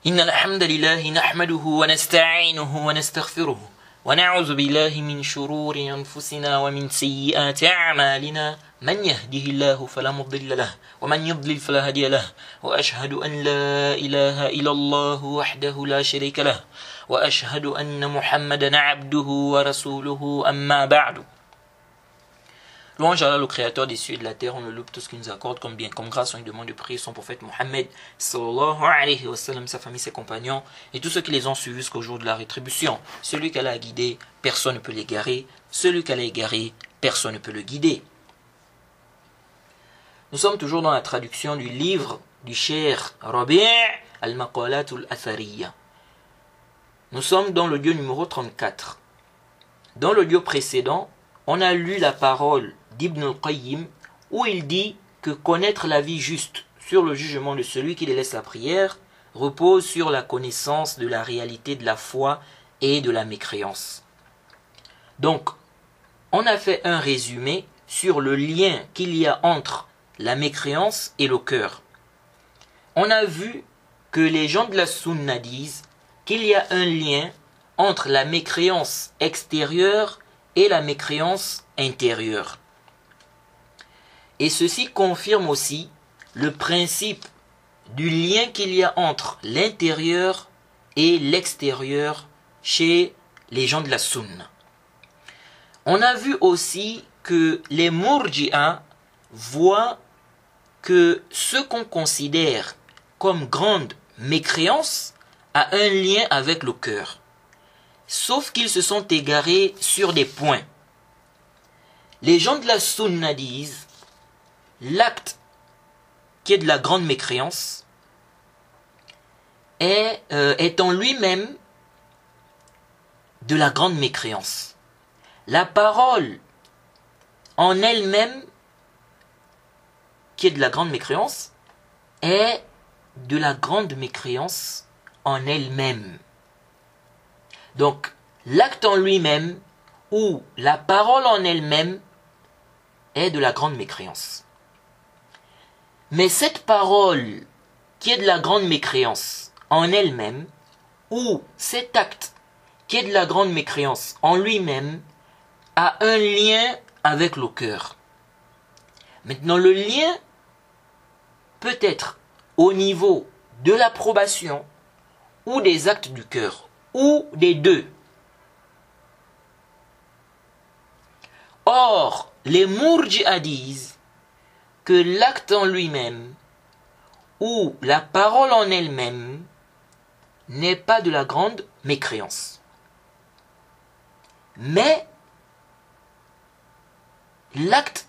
إن الحمد لله نحمده ونستعينه ونستغفره ونعوذ بالله من شرور أنفسنا ومن سيئات أعمالنا من يهده الله فلا مضل له ومن يضلل فلا هادي له وأشهد أن لا إله إلا الله وحده لا شريك له وأشهد أن محمدا عبده ورسوله أما بعد. Louange à Allah, le créateur des cieux et de la terre, on le loue tout ce qu'il nous accorde comme bien, comme grâce, on lui demande de prier son prophète Mohammed, sallallahu alayhi wa sallam, sa famille, ses compagnons, et tous ceux qui les ont suivis jusqu'au jour de la rétribution. Celui qu'Allah a guidé, personne ne peut l'égarer. Celui qu'Allah a égaré, personne ne peut le guider. Nous sommes toujours dans la traduction du livre du Cheikh Rabi' al-Maqalat al-Athariya. Nous sommes dans l'audio numéro 34. Dans l'audio précédent, on a lu la parole d'Ibn al-Qayyim où il dit que connaître la vie juste sur le jugement de celui qui délaisse la prière repose sur la connaissance de la réalité de la foi et de la mécréance. Donc, on a fait un résumé sur le lien qu'il y a entre la mécréance et le cœur. On a vu que les gens de la Sunna disent qu'il y a un lien entre la mécréance extérieure et la mécréance intérieure. Et ceci confirme aussi le principe du lien qu'il y a entre l'intérieur et l'extérieur chez les gens de la Sunna. On a vu aussi que les Murji'a voient que ce qu'on considère comme grande mécréance a un lien avec le cœur. Sauf qu'ils se sont égarés sur des points. Les gens de la Sunna disent l'acte qui est de la grande mécréance est en lui-même de la grande mécréance. La parole en elle-même qui est de la grande mécréance est de la grande mécréance en elle-même. Donc, l'acte en lui-même ou la parole en elle-même est de la grande mécréance. Mais cette parole qui est de la grande mécréance en elle-même ou cet acte qui est de la grande mécréance en lui-même a un lien avec le cœur. Maintenant, le lien peut être au niveau de l'approbation ou des actes du cœur, ou des deux. Or, les Murji'a disent que l'acte en lui-même ou la parole en elle-même n'est pas de la grande mécréance. Mais l'acte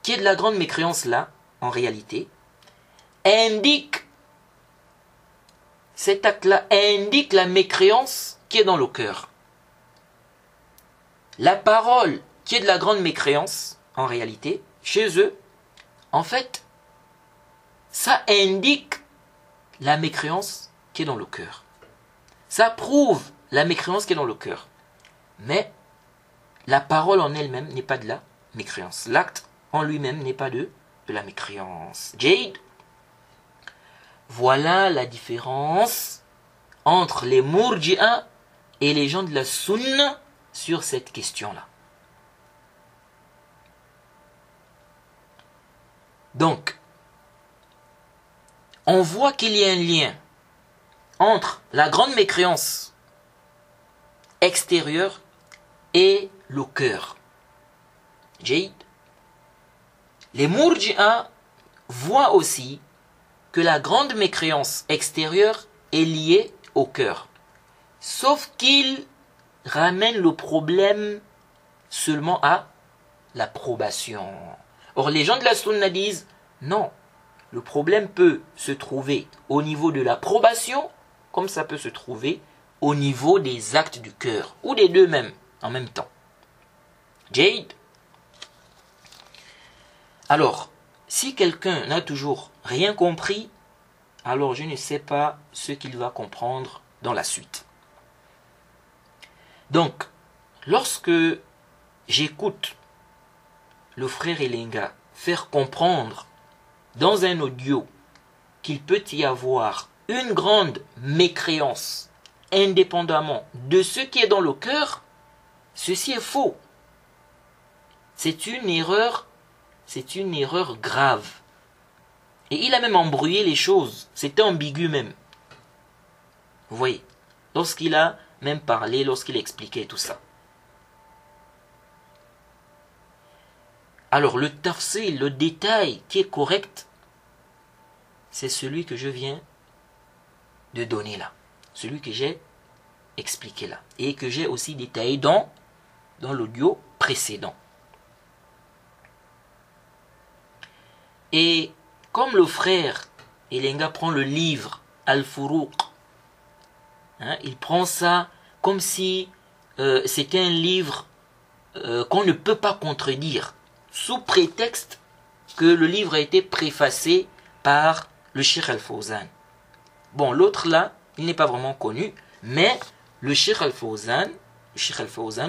qui est de la grande mécréance là, en réalité, cet acte-là indique la mécréance qui est dans le cœur. La parole qui est de la grande mécréance, en réalité, chez eux, en fait, ça indique la mécréance qui est dans le cœur. Ça prouve la mécréance qui est dans le cœur. Mais la parole en elle-même n'est pas de la mécréance. L'acte en lui-même n'est pas de la mécréance. Jade. Voilà la différence entre les Murji'a et les gens de la Sunna sur cette question-là. Donc, on voit qu'il y a un lien entre la grande mécréance extérieure et le cœur. Jade. Les Murji'a voient aussi que la grande mécréance extérieure est liée au cœur. Sauf qu'ils ramènent le problème seulement à l'approbation. Or, les gens de la Sunna disent non, le problème peut se trouver au niveau de l'approbation, comme ça peut se trouver au niveau des actes du cœur, ou des deux même, en même temps. Jade. Alors, si quelqu'un n'a toujours rien compris, alors je ne sais pas ce qu'il va comprendre dans la suite. Donc, lorsque j'écoute le frère Elenga faire comprendre dans un audio qu'il peut y avoir une grande mécréance, indépendamment de ce qui est dans le cœur, ceci est faux. C'est une erreur grave. Et il a même embrouillé les choses. C'était ambigu même. Vous voyez, lorsqu'il a même parlé, lorsqu'il expliquait tout ça. Alors le tafsil, le détail qui est correct, c'est celui que je viens de donner là. Celui que j'ai expliqué là. Et que j'ai aussi détaillé dans l'audio précédent. Et comme le frère Elenga prend le livre Al-Furuq, il prend ça comme si c'était un livre qu'on ne peut pas contredire, sous prétexte que le livre a été préfacé par le Cheikh Al-Fawzan. Bon, l'autre là, il n'est pas vraiment connu, mais le Cheikh Al-Fawzan,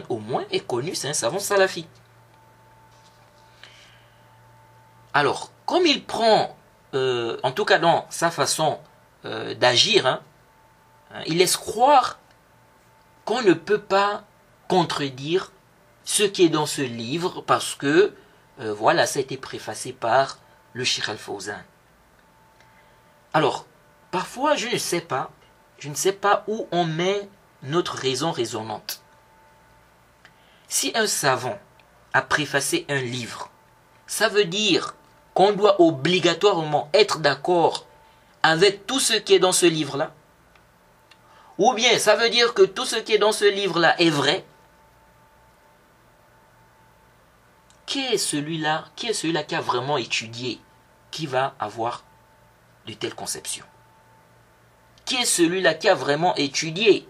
au moins, est connu, c'est un savant salafi. Alors, comme il prend, en tout cas dans sa façon d'agir, il laisse croire qu'on ne peut pas contredire ce qui est dans ce livre parce que, voilà, ça a été préfacé par le Cheikh Al-Fawzan. Alors, parfois, je ne sais pas où on met notre raison raisonnante. Si un savant a préfacé un livre, ça veut dire qu'on doit obligatoirement être d'accord avec tout ce qui est dans ce livre-là? Ou bien ça veut dire que tout ce qui est dans ce livre-là est vrai? Qui est celui-là qui a vraiment étudié, qui va avoir de telles conceptions? Qui est celui-là qui a vraiment étudié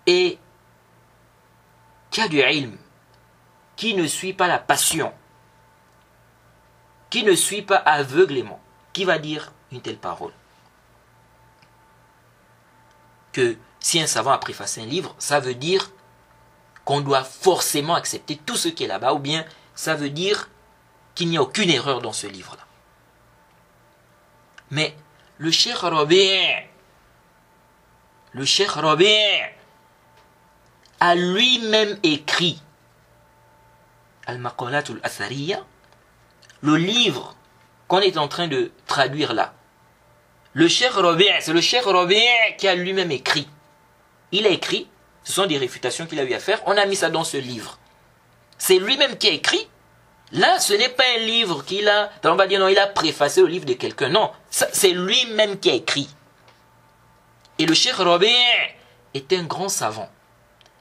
et qui a du ilm, qui ne suit pas la passion, qui ne suit pas aveuglément, qui va dire une telle parole? Que si un savant a préfacé un livre, ça veut dire qu'on doit forcément accepter tout ce qui est là-bas, ou bien ça veut dire qu'il n'y a aucune erreur dans ce livre-là. Mais le Cheikh Rabi' a lui-même écrit Al-Maqalat al-Athariya, le livre qu'on est en train de traduire là. Le Cheikh Rabi', c'est le Cheikh Rabi' qui a lui-même écrit. Il a écrit, ce sont des réfutations qu'il a eu à faire, on a mis ça dans ce livre. C'est lui-même qui a écrit. Là, ce n'est pas un livre qu'il a, on va dire non, il a préfacé le livre de quelqu'un. Non, c'est lui-même qui a écrit. Et le Cheikh Rabi' était un grand savant.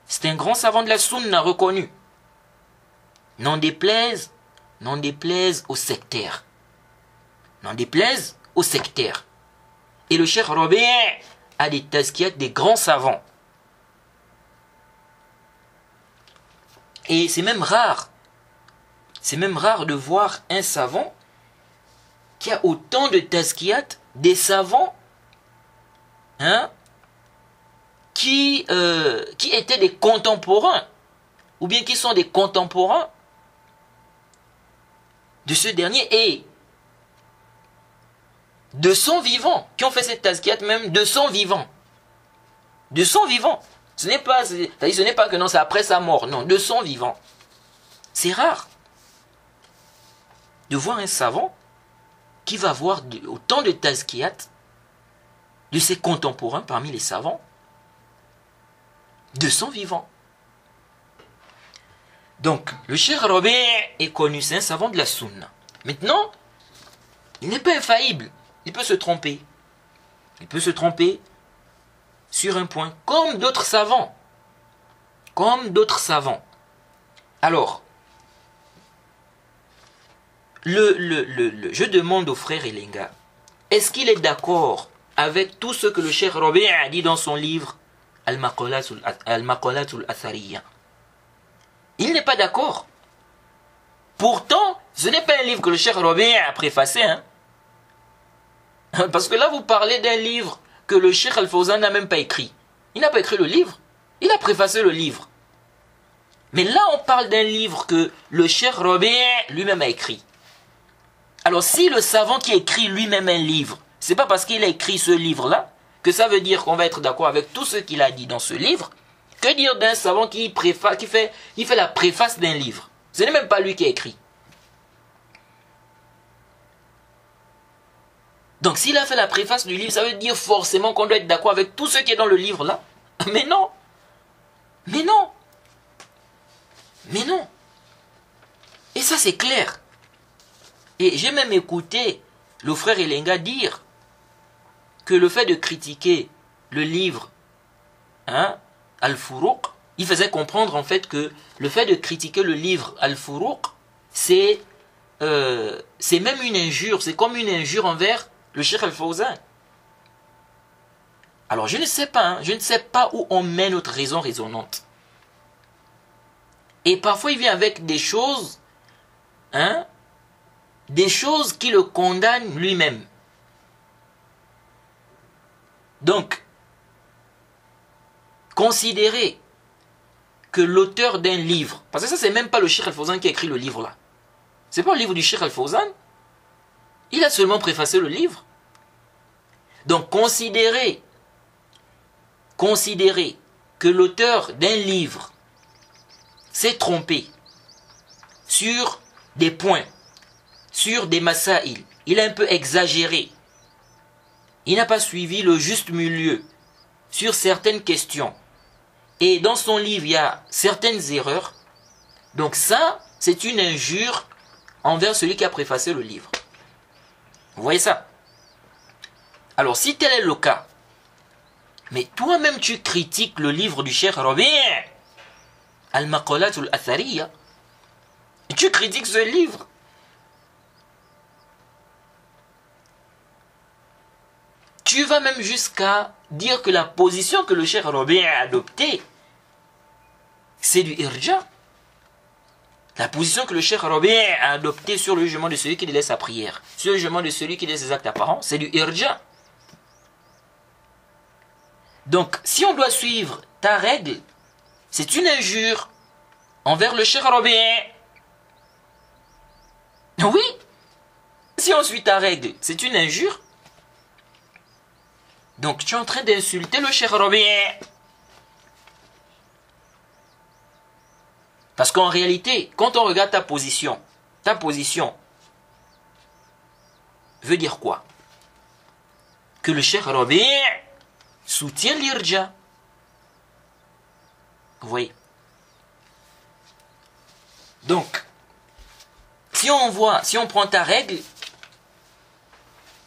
C'était un grand savant de la sunna reconnu. N'en déplaise aux sectaires. N'en déplaise aux sectaires. Et le Cheikh Rabi' a des tazkiyat, des grands savants. Et c'est même rare. C'est même rare de voir un savant qui a autant de tazkiyat, des savants qui étaient des contemporains, ou bien qui sont des contemporains de ce dernier, et de son vivant, qui ont fait cette tazkiyat même de son vivant. De son vivant. Ce n'est pas que non, c'est après sa mort, non, de son vivant. C'est rare de voir un savant qui va avoir autant de tazkiyat de ses contemporains parmi les savants de son vivant. Donc, le Cheikh Rabi' est connu, c'est un savant de la sunna. Maintenant, il n'est pas infaillible, il peut se tromper. Il peut se tromper sur un point, comme d'autres savants. Comme d'autres savants. Alors, je demande au frère Elenga, est-ce qu'il est d'accord avec tout ce que le Cheikh Rabi' a dit dans son livre Al-Maqalat al-Athariya? Il n'est pas d'accord. Pourtant, ce n'est pas un livre que le Cheikh Rabi' a préfacé. Parce que là, vous parlez d'un livre que le Cheikh Al-Fawzan n'a même pas écrit. Il n'a pas écrit le livre. Il a préfacé le livre. Mais là, on parle d'un livre que le Cheikh Rabi' lui-même a écrit. Alors si le savant qui écrit lui-même un livre, c'est pas parce qu'il a écrit ce livre-là que ça veut dire qu'on va être d'accord avec tout ce qu'il a dit dans ce livre. Que dire d'un savant qui fait la préface d'un livre? Ce n'est même pas lui qui a écrit. Donc s'il a fait la préface du livre, ça veut dire forcément qu'on doit être d'accord avec tout ce qui est dans le livre là. Mais non. Mais non. Mais non. Et ça c'est clair. Et j'ai même écouté le frère Elenga dire que le fait de critiquer le livre Al-Furuq, il faisait comprendre en fait que le fait de critiquer le livre Al-Furuq, c'est même une injure, c'est comme une injure envers le Cheikh Al-Fawzan. Alors je ne sais pas, je ne sais pas où on met notre raison raisonnante. Et parfois il vient avec des choses, des choses qui le condamnent lui-même. Donc, considérer que l'auteur d'un livre, parce que ça c'est même pas le Cheikh Al-Fawzan qui a écrit le livre là. C'est pas le livre du Cheikh Al-Fawzan. Il a seulement préfacé le livre. Donc considérer que l'auteur d'un livre s'est trompé sur des points, sur des masaïl, il a un peu exagéré, il n'a pas suivi le juste milieu sur certaines questions, et dans son livre il y a certaines erreurs, donc ça c'est une injure envers celui qui a préfacé le livre. Vous voyez ça? Alors si tel est le cas, mais toi-même tu critiques le livre du Cheikh Rabi' Al-Maqalat Al-Athariya, tu critiques ce livre. Tu vas même jusqu'à dire que la position que le Cheikh Rabi' a adoptée, c'est du irja. La position que le Cheikh Rabi' a adoptée sur le jugement de celui qui délaisse sa prière, sur le jugement de celui qui délaisse ses actes apparents, c'est du irja. Donc, si on doit suivre ta règle, c'est une injure envers le Cheikh Rabi'. Oui, si on suit ta règle, c'est une injure. Donc, tu es en train d'insulter le Cheikh Rabi'. Parce qu'en réalité, quand on regarde ta position veut dire quoi? Que le Cheikh Rabi' soutient l'irja. Vous voyez? Donc, si on prend ta règle,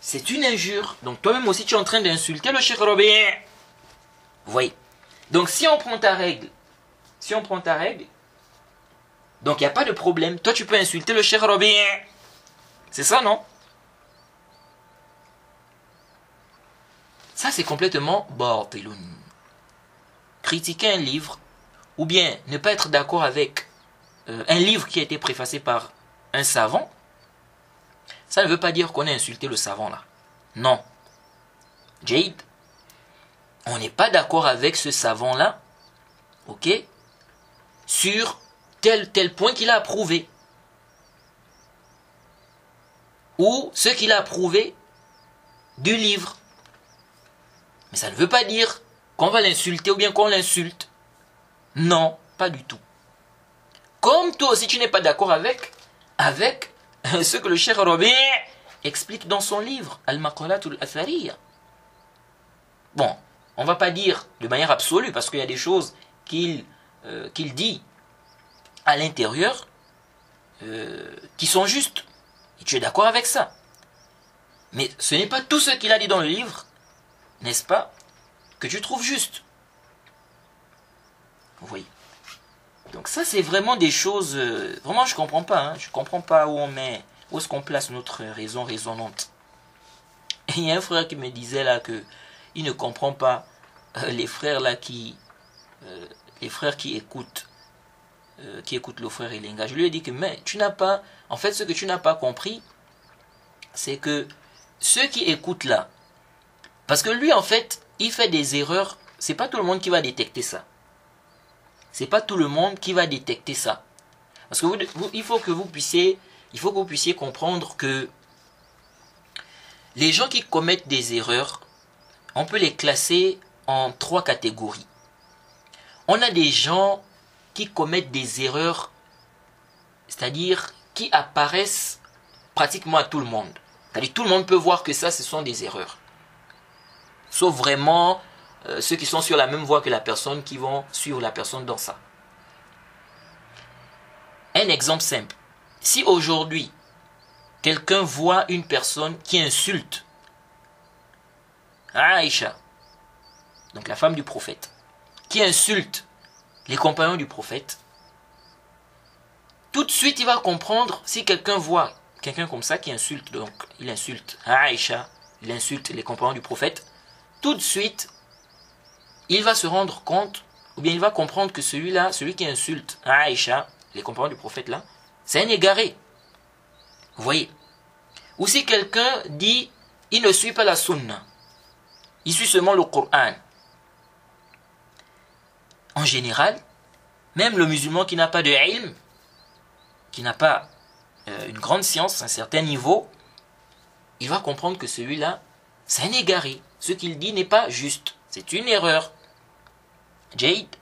c'est une injure. Donc toi-même aussi tu es en train d'insulter le Cheikh Rabi'. Vous voyez? Donc si on prend ta règle, donc il n'y a pas de problème. Toi tu peux insulter le Cheikh Rabi'. C'est ça, non? Ça c'est complètement batilun. Critiquer un livre, ou bien ne pas être d'accord avec un livre qui a été préfacé par un savant, ça ne veut pas dire qu'on a insulté le savant là. Non. Jade, on n'est pas d'accord avec ce savant là, ok, sur tel point qu'il a approuvé. Ou ce qu'il a approuvé du livre. Mais ça ne veut pas dire qu'on va l'insulter ou bien qu'on l'insulte. Non, pas du tout. Comme toi aussi tu n'es pas d'accord avec ce que le Cheikh Rabi' explique dans son livre Al-Maqalat Al-Athariya. Bon, on ne va pas dire de manière absolue parce qu'il y a des choses qu'il dit à l'intérieur qui sont justes. Et tu es d'accord avec ça. Mais ce n'est pas tout ce qu'il a dit dans le livre, n'est-ce pas, que tu trouves juste. Vous voyez. Donc ça c'est vraiment des choses, vraiment je comprends pas, je comprends pas où est-ce qu'on place notre raison raisonnante. Et il y a un frère qui me disait là que il ne comprend pas les frères là qui écoutent le frère Elenga. Je lui ai dit que mais tu n'as pas, en fait ce que tu n'as pas compris, c'est que ceux qui écoutent là, parce que lui en fait il fait des erreurs, c'est pas tout le monde qui va détecter ça. C'est pas tout le monde qui va détecter ça. Parce que il faut que vous puissiez comprendre que Les gens qui commettent des erreurs, on peut les classer en 3 catégories. On a des gens qui commettent des erreurs, c'est-à-dire qui apparaissent pratiquement à tout le monde. C'est-à-dire tout le monde peut voir que ça, ce sont des erreurs. Sauf vraiment ceux qui sont sur la même voie que la personne, qui vont suivre la personne dans ça. Un exemple simple. Si aujourd'hui, quelqu'un voit une personne qui insulte Aïcha, donc la femme du prophète, qui insulte les compagnons du prophète, tout de suite il va comprendre, si quelqu'un voit quelqu'un comme ça qui insulte, donc il insulte Aïcha, il insulte les compagnons du prophète, tout de suite il va se rendre compte, ou bien il va comprendre que celui-là, celui qui insulte Aïcha, les compagnons du prophète là, c'est un égaré. Vous voyez? Ou si quelqu'un dit, il ne suit pas la sunna, il suit seulement le Coran. En général, même le musulman qui n'a pas de ilm, qui n'a pas une grande science, un certain niveau, il va comprendre que celui-là, c'est un égaré. Ce qu'il dit n'est pas juste, c'est une erreur. Jade.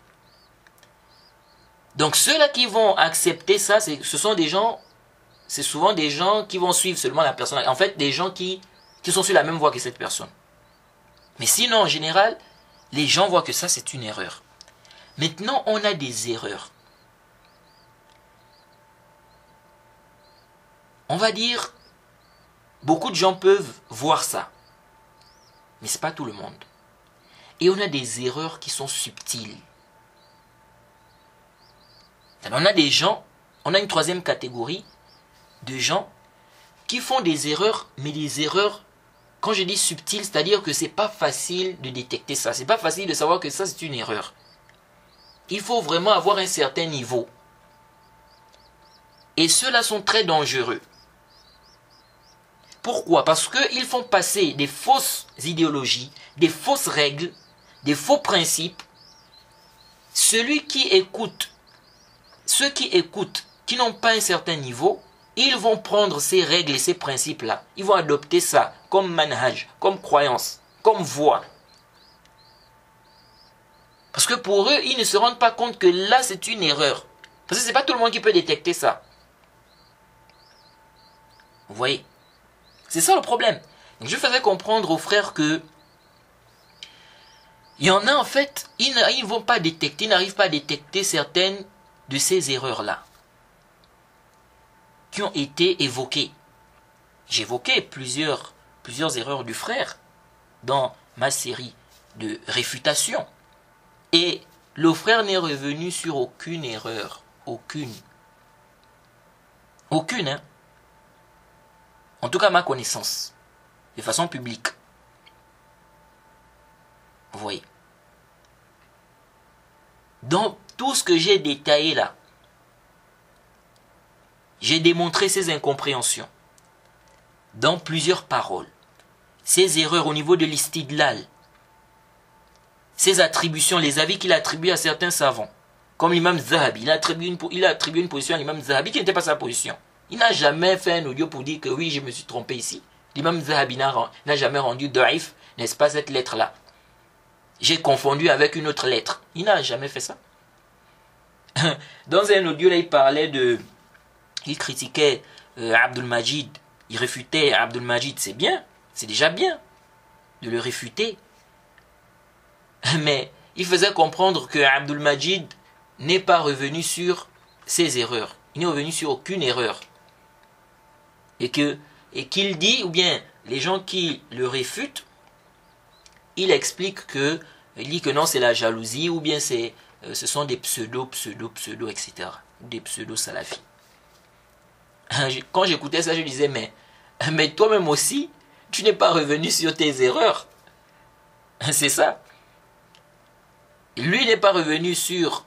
Donc ceux-là qui vont accepter ça, ce sont des gens, c'est souvent des gens qui vont suivre seulement la personne. En fait, des gens qui sont sur la même voie que cette personne. Mais sinon, en général, les gens voient que ça, c'est une erreur. Maintenant, on a des erreurs. On va dire, beaucoup de gens peuvent voir ça. Mais ce n'est pas tout le monde. Et on a des erreurs qui sont subtiles. On a des gens, on a une 3e catégorie de gens qui font des erreurs, mais des erreurs, quand je dis subtiles, c'est-à-dire que ce n'est pas facile de détecter ça. Ce n'est pas facile de savoir que ça, c'est une erreur. Il faut vraiment avoir un certain niveau. Et ceux-là sont très dangereux. Pourquoi? Parce qu'ils font passer des fausses idéologies, des fausses règles, des faux principes. Ceux qui écoutent, qui n'ont pas un certain niveau, ils vont prendre ces règles et ces principes-là. Ils vont adopter ça comme manhaj, comme croyance, comme voie. Parce que pour eux, ils ne se rendent pas compte que là, c'est une erreur. Parce que ce n'est pas tout le monde qui peut détecter ça. Vous voyez? C'est ça le problème. Donc je faisais comprendre aux frères que il y en a en fait, ils n'arrivent pas à détecter certaines de ces erreurs-là qui ont été évoquées. J'évoquais plusieurs erreurs du frère dans ma série de réfutations. Et le frère n'est revenu sur aucune erreur. Aucune. Aucune, hein. En tout cas, à ma connaissance. De façon publique. Vous voyez. Dans tout ce que j'ai détaillé là, j'ai démontré ces incompréhensions. Dans plusieurs paroles. Ces erreurs au niveau de l'istidlal. Ces attributions, les avis qu'il attribue à certains savants. Comme l'imam Zahabi. Il a attribué une position à l'imam Zahabi qui n'était pas sa position. Il n'a jamais fait un audio pour dire que oui, je me suis trompé ici. L'imam Zahabi n'a jamais rendu daif, n'est-ce pas, cette lettre-là. J'ai confondu avec une autre lettre. Il n'a jamais fait ça. Dans un audio, là, il critiquait Abdul Majid. Il réfutait Abdul Majid. C'est bien, c'est déjà bien de le réfuter. Mais il faisait comprendre que Abdul Majid n'est pas revenu sur ses erreurs. Il n'est revenu sur aucune erreur. Et qu'il dit, ou bien les gens qui le réfutent, il explique que, il dit que non, c'est la jalousie, ou bien ce sont des pseudo, etc. Des pseudo-salafis. Quand j'écoutais ça, je disais, mais toi-même aussi, tu n'es pas revenu sur tes erreurs. C'est ça. Lui n'est pas revenu sur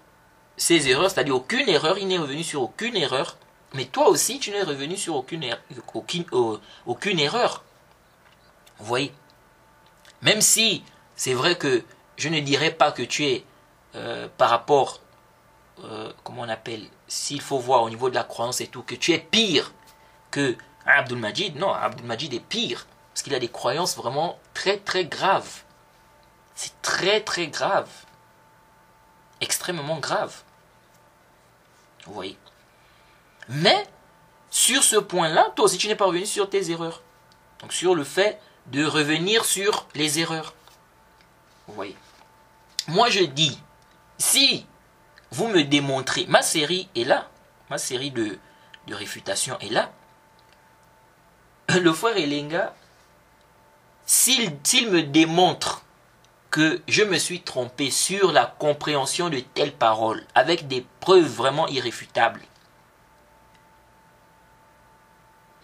ses erreurs, c'est-à-dire aucune erreur, il n'est revenu sur aucune erreur. Mais toi aussi, tu n'es revenu sur aucune erreur. Vous voyez? Même si c'est vrai que je ne dirais pas que tu es par rapport, comment on appelle, s'il faut voir au niveau de la croyance et tout, que tu es pire que Abdul Majid. Non, Abdul Majid est pire. Parce qu'il a des croyances vraiment très très graves. C'est très très grave. Extrêmement grave. Vous voyez. Mais, sur ce point-là, toi aussi tu n'es pas revenu sur tes erreurs. Donc sur le fait de revenir sur les erreurs. Vous voyez. Moi je dis, si vous me démontrez, ma série est là, ma série de réfutation est là, le frère Elenga, s'il me démontre que je me suis trompé sur la compréhension de telles paroles, avec des preuves vraiment irréfutables,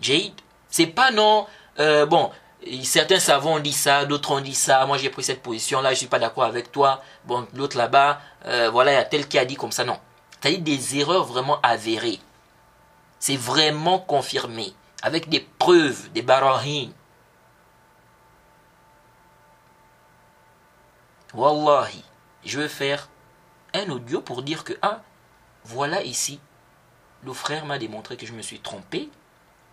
Jade, c'est pas non, bon, certains savants ont dit ça, d'autres ont dit ça, moi j'ai pris cette position là, je suis pas d'accord avec toi, bon, l'autre là-bas, voilà, il y a tel qui a dit comme ça, non. C'est-à-dire des erreurs vraiment avérées. C'est vraiment confirmé, avec des preuves, des barahin. Wallahi, je vais faire un audio pour dire que, ah, voilà ici, le frère m'a démontré que je me suis trompé,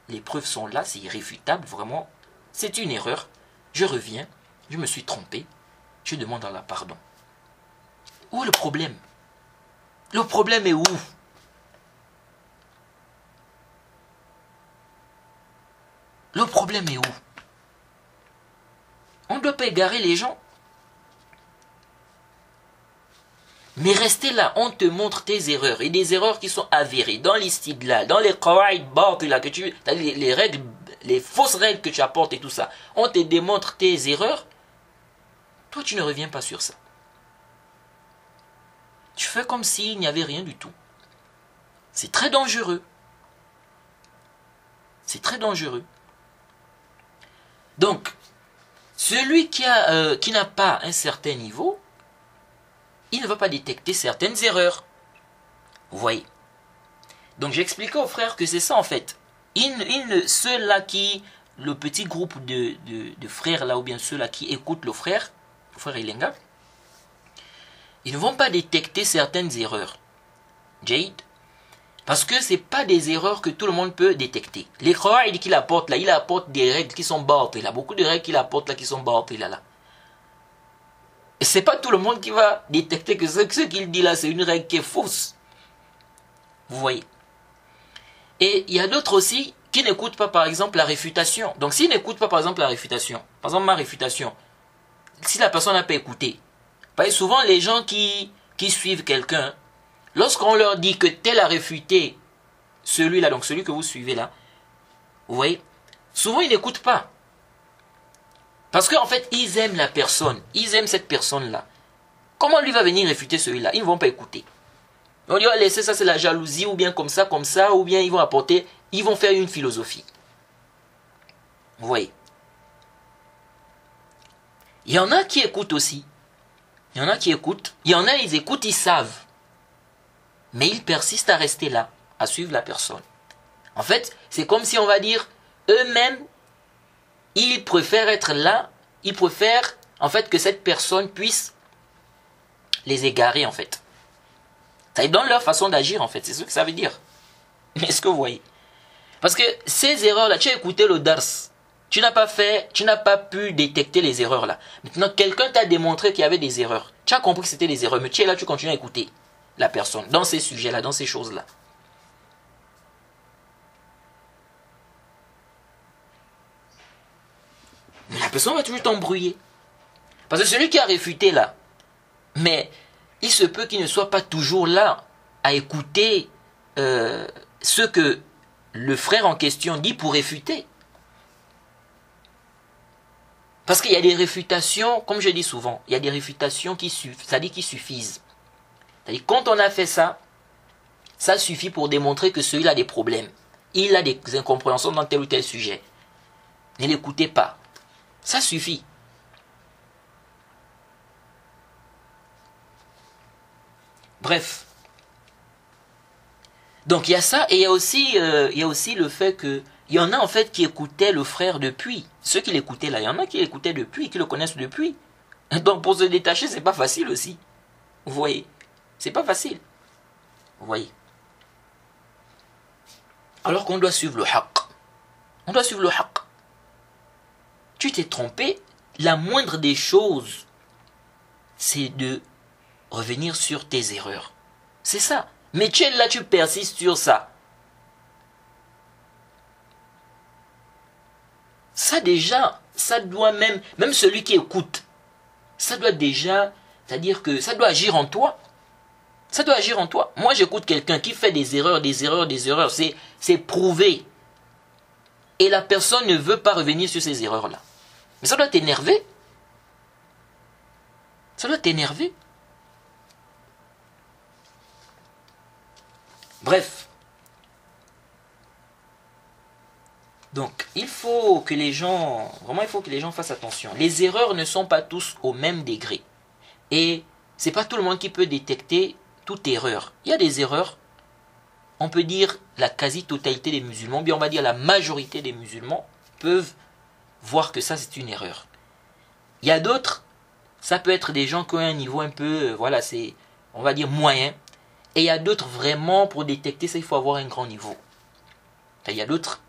les preuves sont là, c'est irréfutable, vraiment, c'est une erreur, je reviens, je me suis trompé, je demande Allah pardon. Où est le problème? Le problème est où? Le problème est où? On ne doit pas égarer les gens. Mais rester là, on te montre tes erreurs, et des erreurs qui sont avérées, dans les stidla, dans les qawaïd batila, que tu, les règles, les fausses règles que tu apportes et tout ça, on te démontre tes erreurs, toi tu ne reviens pas sur ça. Tu fais comme s'il n'y avait rien du tout. C'est très dangereux. C'est très dangereux. Donc, celui qui n'a pas un certain niveau, il ne va pas détecter certaines erreurs. Vous voyez. Donc j'expliquais aux frères que c'est ça en fait. Ceux-là qui, le petit groupe de frères là, ou bien ceux-là qui écoutent le frère Elenga, ils ne vont pas détecter certaines erreurs. Jade. Parce que ce n'est pas des erreurs que tout le monde peut détecter. Les qawaïd qu'il apporte là, il apporte des règles qui sont batées là. Beaucoup de règles qu'il apporte là qui sont batées là. Et c'est pas tout le monde qui va détecter que ce qu'il dit là, c'est une règle qui est fausse. Vous voyez. Et il y a d'autres aussi qui n'écoutent pas par exemple la réfutation. Donc s'ils n'écoutent pas par exemple la réfutation, par exemple ma réfutation, si la personne n'a pas écouté, parce que souvent les gens qui suivent quelqu'un, lorsqu'on leur dit que tel a réfuté celui-là, donc celui que vous suivez là, vous voyez, souvent ils n'écoutent pas. Parce qu'en fait, ils aiment la personne, ils aiment cette personne-là. Comment lui va venir réfuter celui-là? Ils ne vont pas écouter. On dit, oh, laissez ça, c'est la jalousie, ou bien comme ça, ou bien ils vont apporter, ils vont faire une philosophie. Vous voyez. Il y en a qui écoutent aussi. Il y en a qui écoutent. Il y en a, ils écoutent, ils savent. Mais ils persistent à rester là, à suivre la personne. En fait, c'est comme si on va dire, eux-mêmes, ils préfèrent être là, ils préfèrent en fait que cette personne puisse les égarer en fait. Ça donne leur façon d'agir en fait, c'est ce que ça veut dire. Est-ce que vous voyez? Parce que ces erreurs-là, tu as écouté le dars, tu n'as pas pu détecter les erreurs là. Maintenant, quelqu'un t'a démontré qu'il y avait des erreurs. Tu as compris que c'était des erreurs, mais tu es là, tu continues à écouter la personne dans ces sujets-là, dans ces choses-là. Mais la personne va toujours t'embrouiller. Parce que celui qui a réfuté là, mais il se peut qu'il ne soit pas toujours là à écouter ce que le frère en question dit pour réfuter. Parce qu'il y a des réfutations, comme je dis souvent, il y a des réfutations qui suffisent. C'est-à-dire quand on a fait ça, ça suffit pour démontrer que celui-là a des problèmes. Il a des incompréhensions dans tel ou tel sujet. Ne l'écoutez pas. Ça suffit. Bref. Donc il y a ça, et il y a aussi le fait que il y en a en fait qui écoutaient le frère depuis. Ceux qui l'écoutaient là, il y en a qui l'écoutaient depuis, qui le connaissent depuis. Donc pour se détacher, c'est pas facile aussi. Vous voyez, c'est pas facile. Vous voyez. Alors qu'on doit suivre le haqq. On doit suivre le haqq. tu t'es trompé, la moindre des choses, c'est de revenir sur tes erreurs. C'est ça. Mais tu es là, tu persistes sur ça. Ça déjà, ça doit même celui qui écoute, ça doit déjà, c'est-à-dire que ça doit agir en toi. Ça doit agir en toi. Moi, j'écoute quelqu'un qui fait des erreurs, c'est prouvé. Et la personne ne veut pas revenir sur ces erreurs-là. Mais ça doit t'énerver. Ça doit t'énerver. Bref. Donc, il faut que les gens fassent attention. Les erreurs ne sont pas tous au même degré. Et c'est pas tout le monde qui peut détecter toute erreur. Il y a des erreurs, on peut dire la quasi-totalité des musulmans, bien on va dire la majorité des musulmans peuvent voir que ça c'est une erreur. Il y a d'autres, ça peut être des gens qui ont un niveau un peu, voilà, c'est, on va dire moyen. Et il y a d'autres vraiment, pour détecter ça, il faut avoir un grand niveau. Enfin, il y a d'autres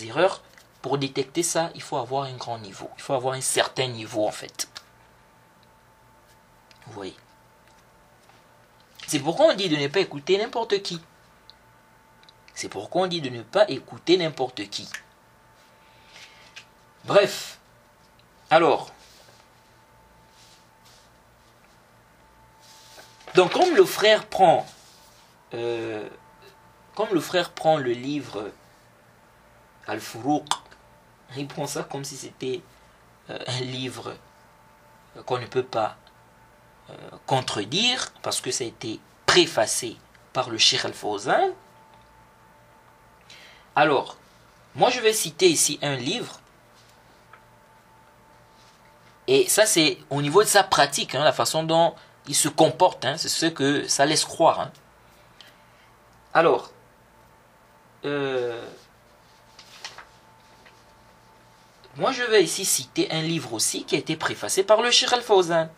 erreurs, pour détecter ça, il faut avoir un grand niveau. Il faut avoir un certain niveau en fait. Vous voyez. C'est pourquoi on dit de ne pas écouter n'importe qui. C'est pourquoi on dit de ne pas écouter n'importe qui. Bref. Alors. Donc comme le frère prend le livre Al-Furuq, il prend ça comme si c'était un livre qu'on ne peut pas contredire, parce que ça a été préfacé par le Cheikh Al-Fawzan. Alors, moi je vais citer ici un livre, et ça c'est au niveau de sa pratique, la façon dont il se comporte, c'est ce que ça laisse croire. Alors, moi je vais ici citer un livre aussi qui a été préfacé par le Cheikh Al-Fawzan.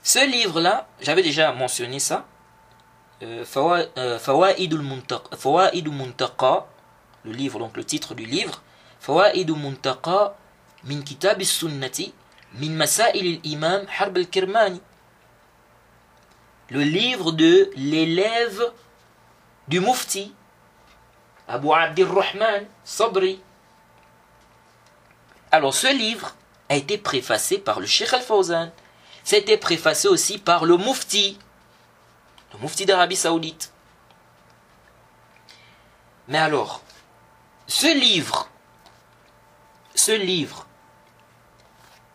Ce livre-là, j'avais déjà mentionné ça. Fawaid al-Muntaqa, le livre, donc le titre du livre. Fawaid al-Muntaqa min kitab al-Sunnati min masail al-Imam Harb al-Kirmani. Le livre de l'élève du Mufti Abu Abdirrahman Sabri. Alors ce livre a été préfacé par le Cheikh Al-Fawzan. C'était préfacé aussi par le Mufti d'Arabie Saoudite. Mais alors, ce livre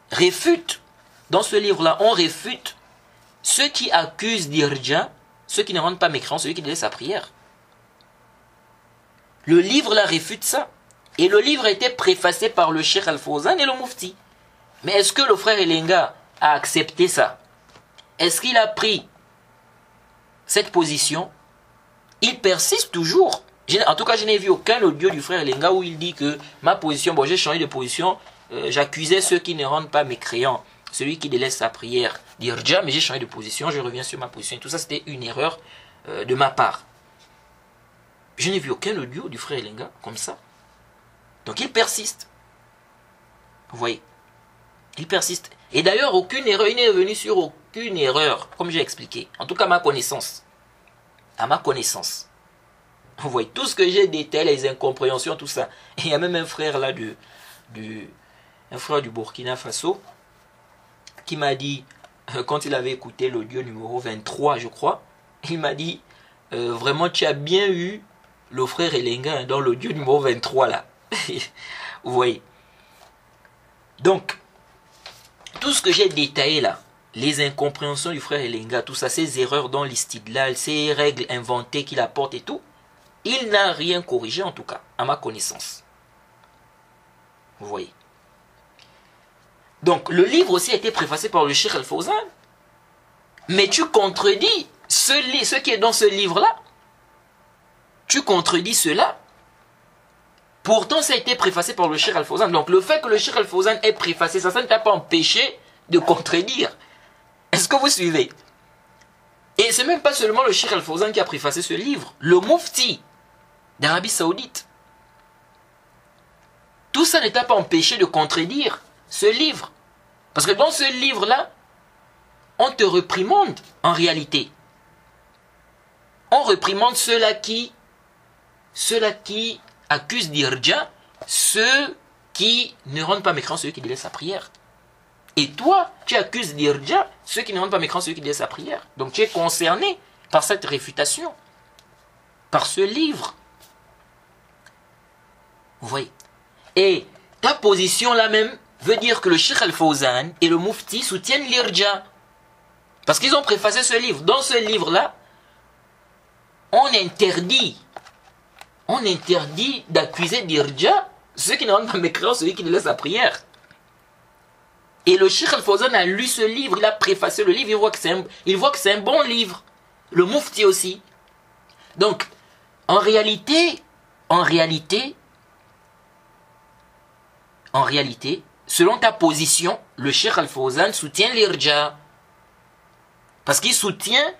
réfute, dans ce livre-là, on réfute ceux qui accusent d'irja, ceux qui ne rendent pas mécréants, ceux qui délaissent sa prière. Le livre-là réfute ça. Et le livre a été préfacé par le Cheikh Al-Fawzan et le Mufti. Mais est-ce que le frère Elenga a accepté ça? Est-ce qu'il a pris cette position? Il persiste toujours. En tout cas, je n'ai vu aucun audio du frère Elenga où il dit que ma position, bon, j'ai changé de position, j'accusais ceux qui ne rendent pas mécréants, celui qui délaisse sa prière d'irja, mais j'ai changé de position, je reviens sur ma position. Et tout ça, c'était une erreur de ma part. Je n'ai vu aucun audio du frère Elenga comme ça. Donc il persiste. Vous voyez? Il persiste. Et d'ailleurs, aucune erreur, il n'est revenu sur aucune erreur, comme j'ai expliqué. En tout cas, à ma connaissance. À ma connaissance. Vous voyez, tout ce que j'ai détaillé, les incompréhensions, tout ça. Et il y a même un frère là, un frère du Burkina Faso, qui m'a dit, quand il avait écouté l'audio numéro 23, je crois, il m'a dit, vraiment, tu as bien eu le frère Elenga dans l'audio numéro 23 là. Vous voyez. Donc, tout ce que j'ai détaillé là, les incompréhensions du frère Elenga, tout ça, ces erreurs dans l'istidlal, ces règles inventées qu'il apporte et tout, il n'a rien corrigé en tout cas, à ma connaissance. Vous voyez. Donc, le livre aussi a été préfacé par le Cheikh Al-Fawzan. Mais tu contredis ce qui est dans ce livre-là. Tu contredis cela. Pourtant, ça a été préfacé par le Cheikh Al-Fawzan. Donc, le fait que le Cheikh Al-Fawzan ait préfacé ça, ça ne t'a pas empêché de contredire. Est-ce que vous suivez? Et c'est même pas seulement le Cheikh Al-Fawzan qui a préfacé ce livre. Le Mufti d'Arabie Saoudite tout ça ne t'a pas empêché de contredire ce livre. Parce que dans ce livre-là, on te réprimande en réalité. On réprimande ceux-là qui accusent d'irja, ceux qui ne rendent pas mécrants, ceux qui délaissent sa prière. Et toi, tu accuses d'irja, ceux qui ne rendent pas mécrants, ceux qui délaissent sa prière. Donc tu es concerné par cette réfutation, par ce livre. Vous voyez? Et ta position là même veut dire que le Cheikh Al-Fawzan et le Mufti soutiennent l'irja. Parce qu'ils ont préfacé ce livre. Dans ce livre-là, on interdit d'accuser d'irja ceux qui ne rendent pas mécréants, ceux qui délaissent la prière. Et le Cheikh Al-Fawzan a lu ce livre, il a préfacé le livre, il voit que c'est un bon livre. Le Mufti aussi. Donc, en réalité, selon ta position, le Cheikh Al-Fawzan soutient l'irja. Parce qu'il soutient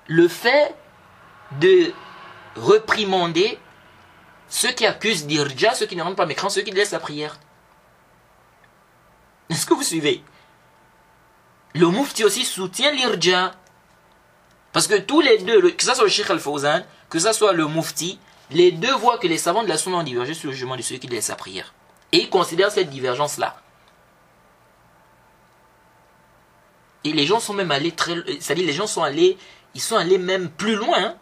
le fait de réprimander ceux qui accusent d'irja, ceux qui ne rendent pas mécrants, ceux qui laissent la prière. Est-ce que vous suivez? Le Mufti aussi soutient l'irja. Parce que tous les deux, que ce soit le Cheikh Al-Fawzan, que ce soit le Mufti, les deux voient que les savants de la Sunna ont divergé sur le jugement de ceux qui laissent la prière. Et ils considèrent cette divergence-là. Et les gens sont même allés c'est-à-dire les gens sont allés même plus loin. Hein.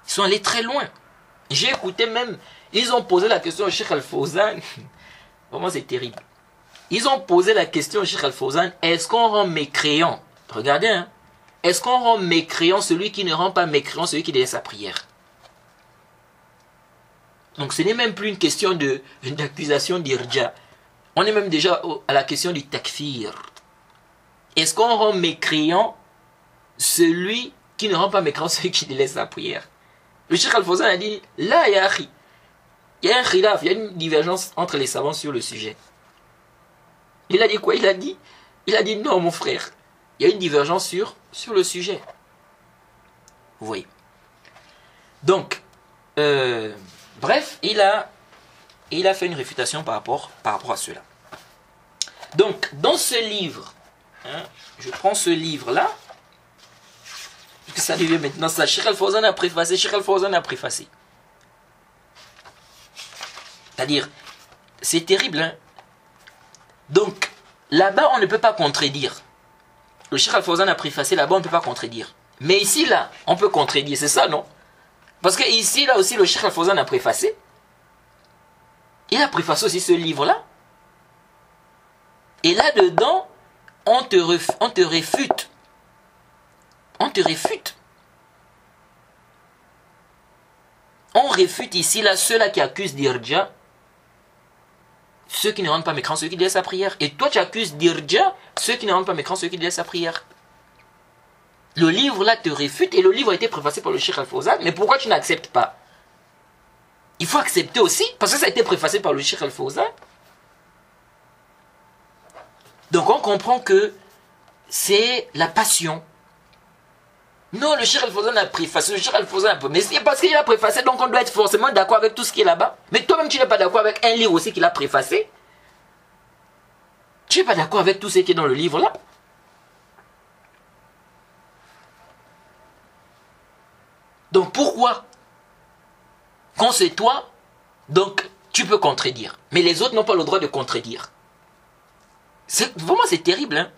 Ils sont allés très loin. J'ai écouté même, ils ont posé la question au Cheikh Al-Fawzan. Vraiment c'est terrible. Ils ont posé la question au Cheikh Al-Fawzan, est-ce qu'on rend mécréant? Regardez, hein. Est-ce qu'on rend mécréant celui qui ne rend pas mécréant celui qui délaisse sa prière? Donc ce n'est même plus une question d'accusation d'irja. On est même déjà à la question du takfir. Est-ce qu'on rend mécréant celui qui ne rend pas mécréant celui qui délaisse sa prière? Le Cheikh Al-Fawzan a dit, là il y a un khilaf, il y a une divergence entre les savants sur le sujet. Il a dit quoi? Il a dit non mon frère, il y a une divergence sur le sujet. Vous voyez. Donc, bref, il a fait une réfutation par rapport à cela. Donc, dans ce livre, hein, je prends ce livre-là, parce que ça devient maintenant ça. Cheikh Al-Fawzan a préfacé, C'est-à-dire, c'est terrible, hein. Donc, là-bas, on ne peut pas contredire. Le Cheikh Al-Fawzan a préfacé, là-bas, on ne peut pas contredire. Mais ici, là, on peut contredire, c'est ça, non? Parce que ici, là aussi, le Cheikh Al-Fawzan a préfacé. Il a préfacé aussi ce livre-là. Et là-dedans, on te réfute. On te réfute. On réfute ici, là, ceux-là qui accusent d'irja, ceux qui ne rendent pas mécrants, ceux qui délaissent sa prière. Et toi, tu accuses d'irja, ceux qui ne rendent pas mécrants, ceux qui délaissent sa prière. Le livre là te réfute et le livre a été préfacé par le Cheikh Al-Fawzan. Mais pourquoi tu n'acceptes pas? Il faut accepter aussi, parce que ça a été préfacé par le Cheikh Al-Fawzan. Donc on comprend que c'est la passion. Non, le Cheikh Al-Fawzan a préfacé, le Cheikh Al-Fawzan a... Mais c'est parce qu'il a préfacé, donc on doit être forcément d'accord avec tout ce qui est là-bas. Mais toi-même, tu n'es pas d'accord avec un livre aussi qu'il a préfacé. Tu n'es pas d'accord avec tout ce qui est dans le livre là. Donc pourquoi? Quand c'est toi, donc tu peux contredire. Mais les autres n'ont pas le droit de contredire. Vraiment c'est terrible, hein.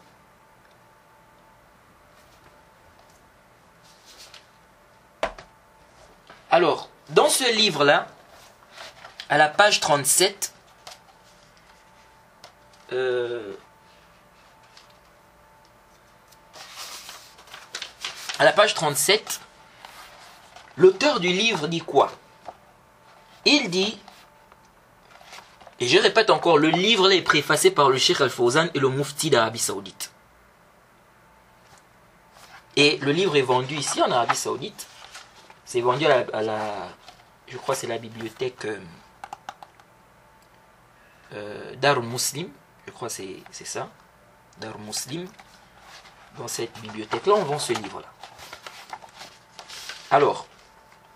Alors, dans ce livre-là, à la page 37, l'auteur du livre dit quoi? Il dit, et je répète encore, le livre là est préfacé par le Cheikh Al-Fawzan et le Mufti d'Arabie Saoudite. Et le livre est vendu ici en Arabie Saoudite. C'est vendu à la je crois que c'est la bibliothèque Darul Muslim. Je crois que c'est ça. Darul Muslim. Dans cette bibliothèque-là, on vend ce livre-là. Alors,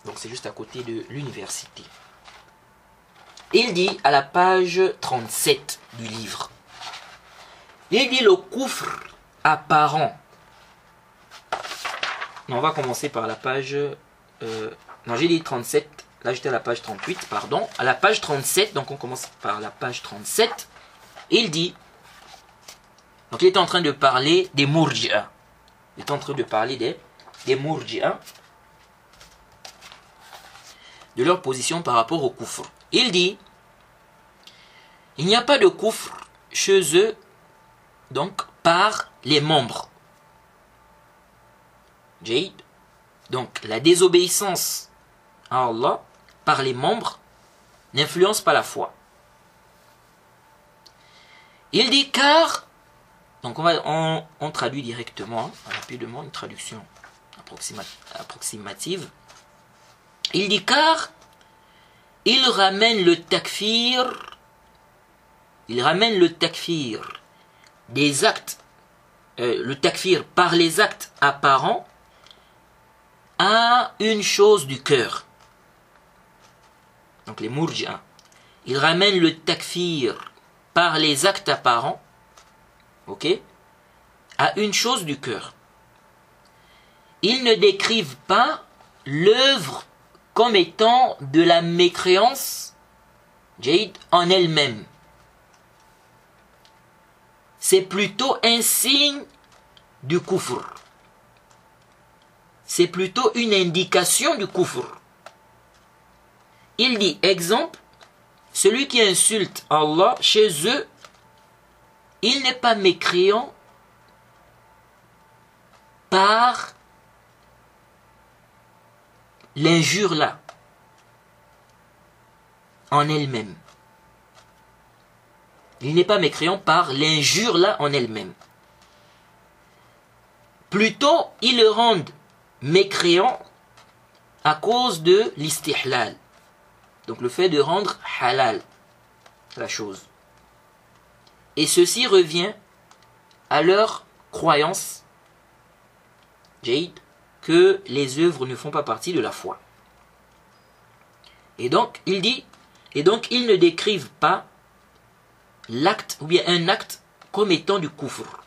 donc c'est juste à côté de l'université. Il dit à la page 37 du livre. Il dit le kufr apparent. Non, on va commencer par la page... non, j'ai dit 37. Là, j'étais à la page 38, pardon. À la page 37, donc on commence par la page 37. Il dit... Donc, il est en train de parler des murji'a. Il est en train de parler des murji'a. De leur position par rapport au kufr. Il dit... Il n'y a pas de kufr chez eux, donc, par les membres. Jaïd. Donc, la désobéissance à Allah par les membres n'influence pas la foi. Il dit car, donc on traduit directement, rapidement, une traduction approximative. Il dit car il ramène le takfir des actes, le takfir par les actes apparents à une chose du cœur. Donc les murji'a, ils ramènent le takfir par les actes apparents, ok, à une chose du cœur. Ils ne décrivent pas l'œuvre comme étant de la mécréance, Jaïd, en elle-même. C'est plutôt un signe du kufr. C'est plutôt une indication du kufr. Il dit, exemple, celui qui insulte Allah, chez eux, il n'est pas mécréant par l'injure là, en elle-même. Il n'est pas mécréant par l'injure là en elle-même. Plutôt, ils le rendent mécréant à cause de l'istihlal. Donc le fait de rendre halal la chose. Et ceci revient à leur croyance, Jaïd, que les œuvres ne font pas partie de la foi. Et donc, il dit, et donc ils ne décrivent pas l'acte, ou bien un acte, comme étant du kufr.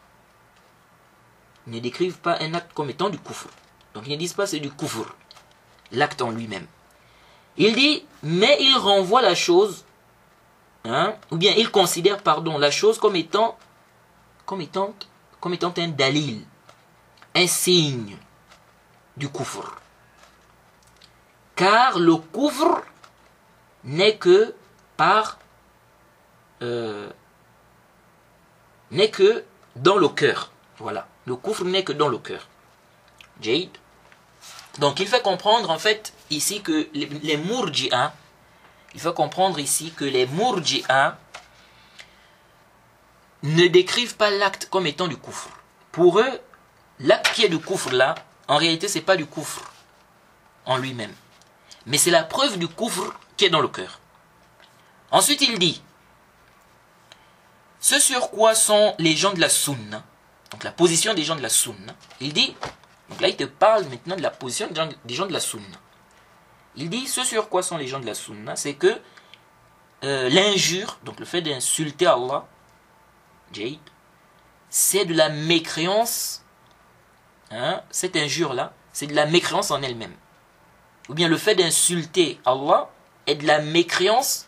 Ils ne décrivent pas un acte comme étant du kufr. Donc ils ne disent pas c'est du kufr, l'acte en lui-même. Il dit, mais il renvoie la chose, ou bien il considère, pardon, la chose comme étant un dalil, un signe du kufr. Car le kufr n'est que n'est que dans le cœur. Voilà. Le kufr n'est que dans le cœur. Jaïd. Donc il fait comprendre en fait ici que les murji'a, il faut comprendre ici que les murji'a ne décrivent pas l'acte comme étant du kufr. Pour eux, l'acte qui est du kufr là, en réalité c'est pas du kufr en lui-même. Mais c'est la preuve du kufr qui est dans le cœur. Ensuite il dit, ce sur quoi sont les gens de la sunna, donc la position des gens de la sunna, il dit, donc là il te parle maintenant de la position des gens de la sunna. Il dit, ce sur quoi sont les gens de la sunna, c'est que l'injure, donc le fait d'insulter Allah, Jaïd, c'est de la mécréance, cette injure-là, c'est de la mécréance en elle-même. Ou bien le fait d'insulter Allah est de la mécréance,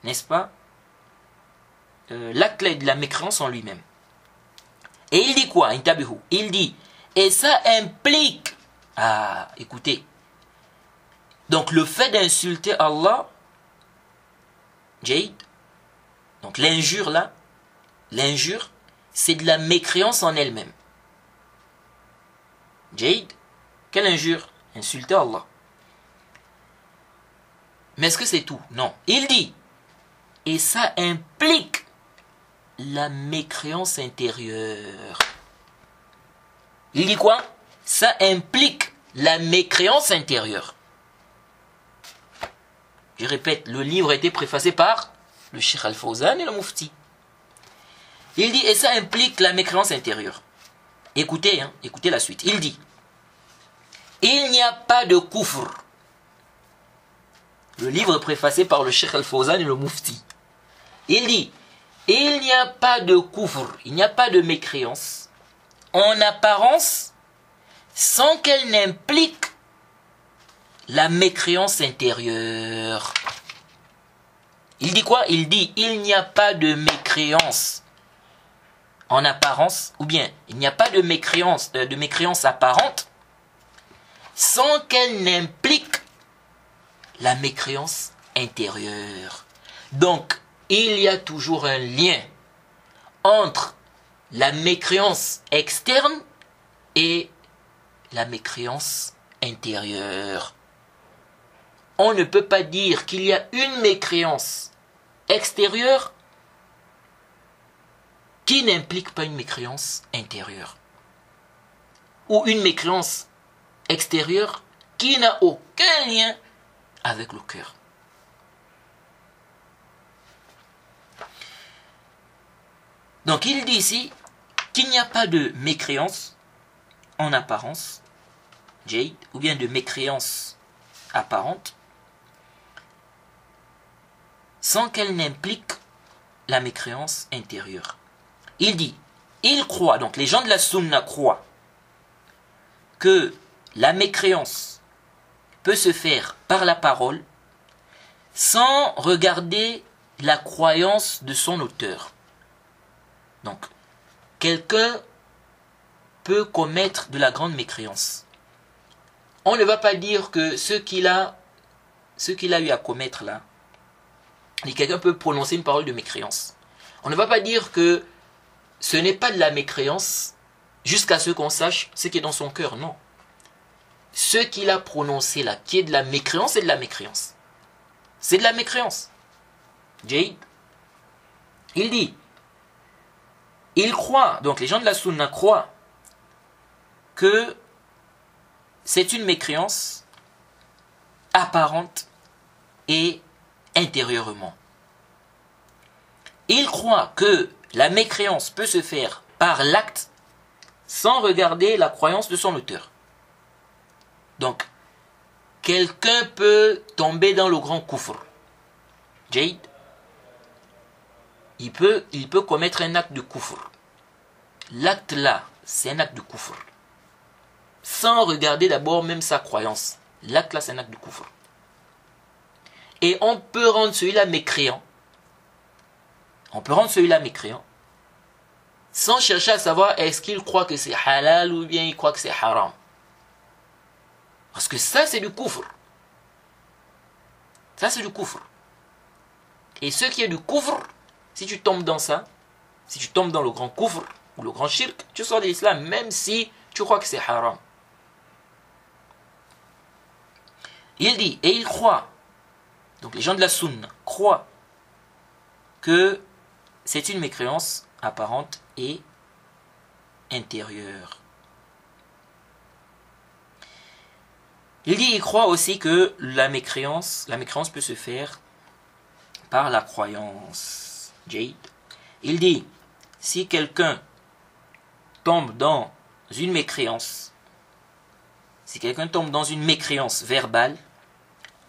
n'est-ce pas? L'acte est de la mécréance en lui-même. Et il dit quoi? Il dit, et ça implique, écoutez, donc le fait d'insulter Allah, Jaïd, donc l'injure là, l'injure, c'est de la mécréance en elle-même. Jaïd, quelle injure? Insulter Allah. Mais est-ce que c'est tout? Non. Il dit, et ça implique la mécréance intérieure. Il dit quoi? Ça implique la mécréance intérieure. Je répète, le livre a été préfacé par le Cheikh Al-Fawzan et le Mufti. Il dit, et ça implique la mécréance intérieure. Écoutez, écoutez la suite. Il dit, il n'y a pas de kufr. le livre préfacé par le Cheikh Al-Fawzan et le Mufti. Il dit, il n'y a pas de kufr, il n'y a pas de mécréance en apparence sans qu'elle n'implique la mécréance intérieure. Il dit quoi? Il dit, il n'y a pas de mécréance en apparence, ou bien il n'y a pas de mécréance apparente sans qu'elle n'implique la mécréance intérieure. Donc, il y a toujours un lien entre la mécréance externe et la mécréance intérieure. On ne peut pas dire qu'il y a une mécréance extérieure qui n'implique pas une mécréance intérieure. Ou une mécréance extérieure qui n'a aucun lien avec le cœur. Donc il dit ici qu'il n'y a pas de mécréance en apparence, jade, ou bien de mécréance apparente, sans qu'elle n'implique la mécréance intérieure. Il dit, il croit, donc les gens de la Sunna croient que la mécréance peut se faire par la parole sans regarder la croyance de son auteur. Donc, quelqu'un peut commettre de la grande mécréance. On ne va pas dire que ce qu'il a eu à commettre là, et quelqu'un peut prononcer une parole de mécréance. On ne va pas dire que ce n'est pas de la mécréance jusqu'à ce qu'on sache ce qui est dans son cœur. Non. Ce qu'il a prononcé là, qui est de la mécréance, c'est de la mécréance. C'est de la mécréance. Jade, il dit, il croit, donc les gens de la Sunna croient que c'est une mécréance apparente et intérieurement. Il croit que la mécréance peut se faire par l'acte sans regarder la croyance de son auteur. Donc, quelqu'un peut tomber dans le grand kufr. Jade, il peut commettre un acte de kufr. L'acte là, c'est un acte de kufr. Sans regarder d'abord même sa croyance. L'acte là, c'est un acte de kufr. Et on peut rendre celui-là mécréant. On peut rendre celui-là mécréant sans chercher à savoir est-ce qu'il croit que c'est halal ou bien il croit que c'est haram. Parce que ça, c'est du kufr. Ça, c'est du kufr. Et ce qui est du kufr, si tu tombes dans ça, si tu tombes dans le grand kufr ou le grand shirk, tu sors de l'islam même si tu crois que c'est haram. Il dit, et il croit, donc les gens de la Sunna croient que c'est une mécréance apparente et intérieure. Il dit, il croit aussi que la mécréance peut se faire par la croyance. Jade. Il dit, si quelqu'un tombe dans une mécréance, verbale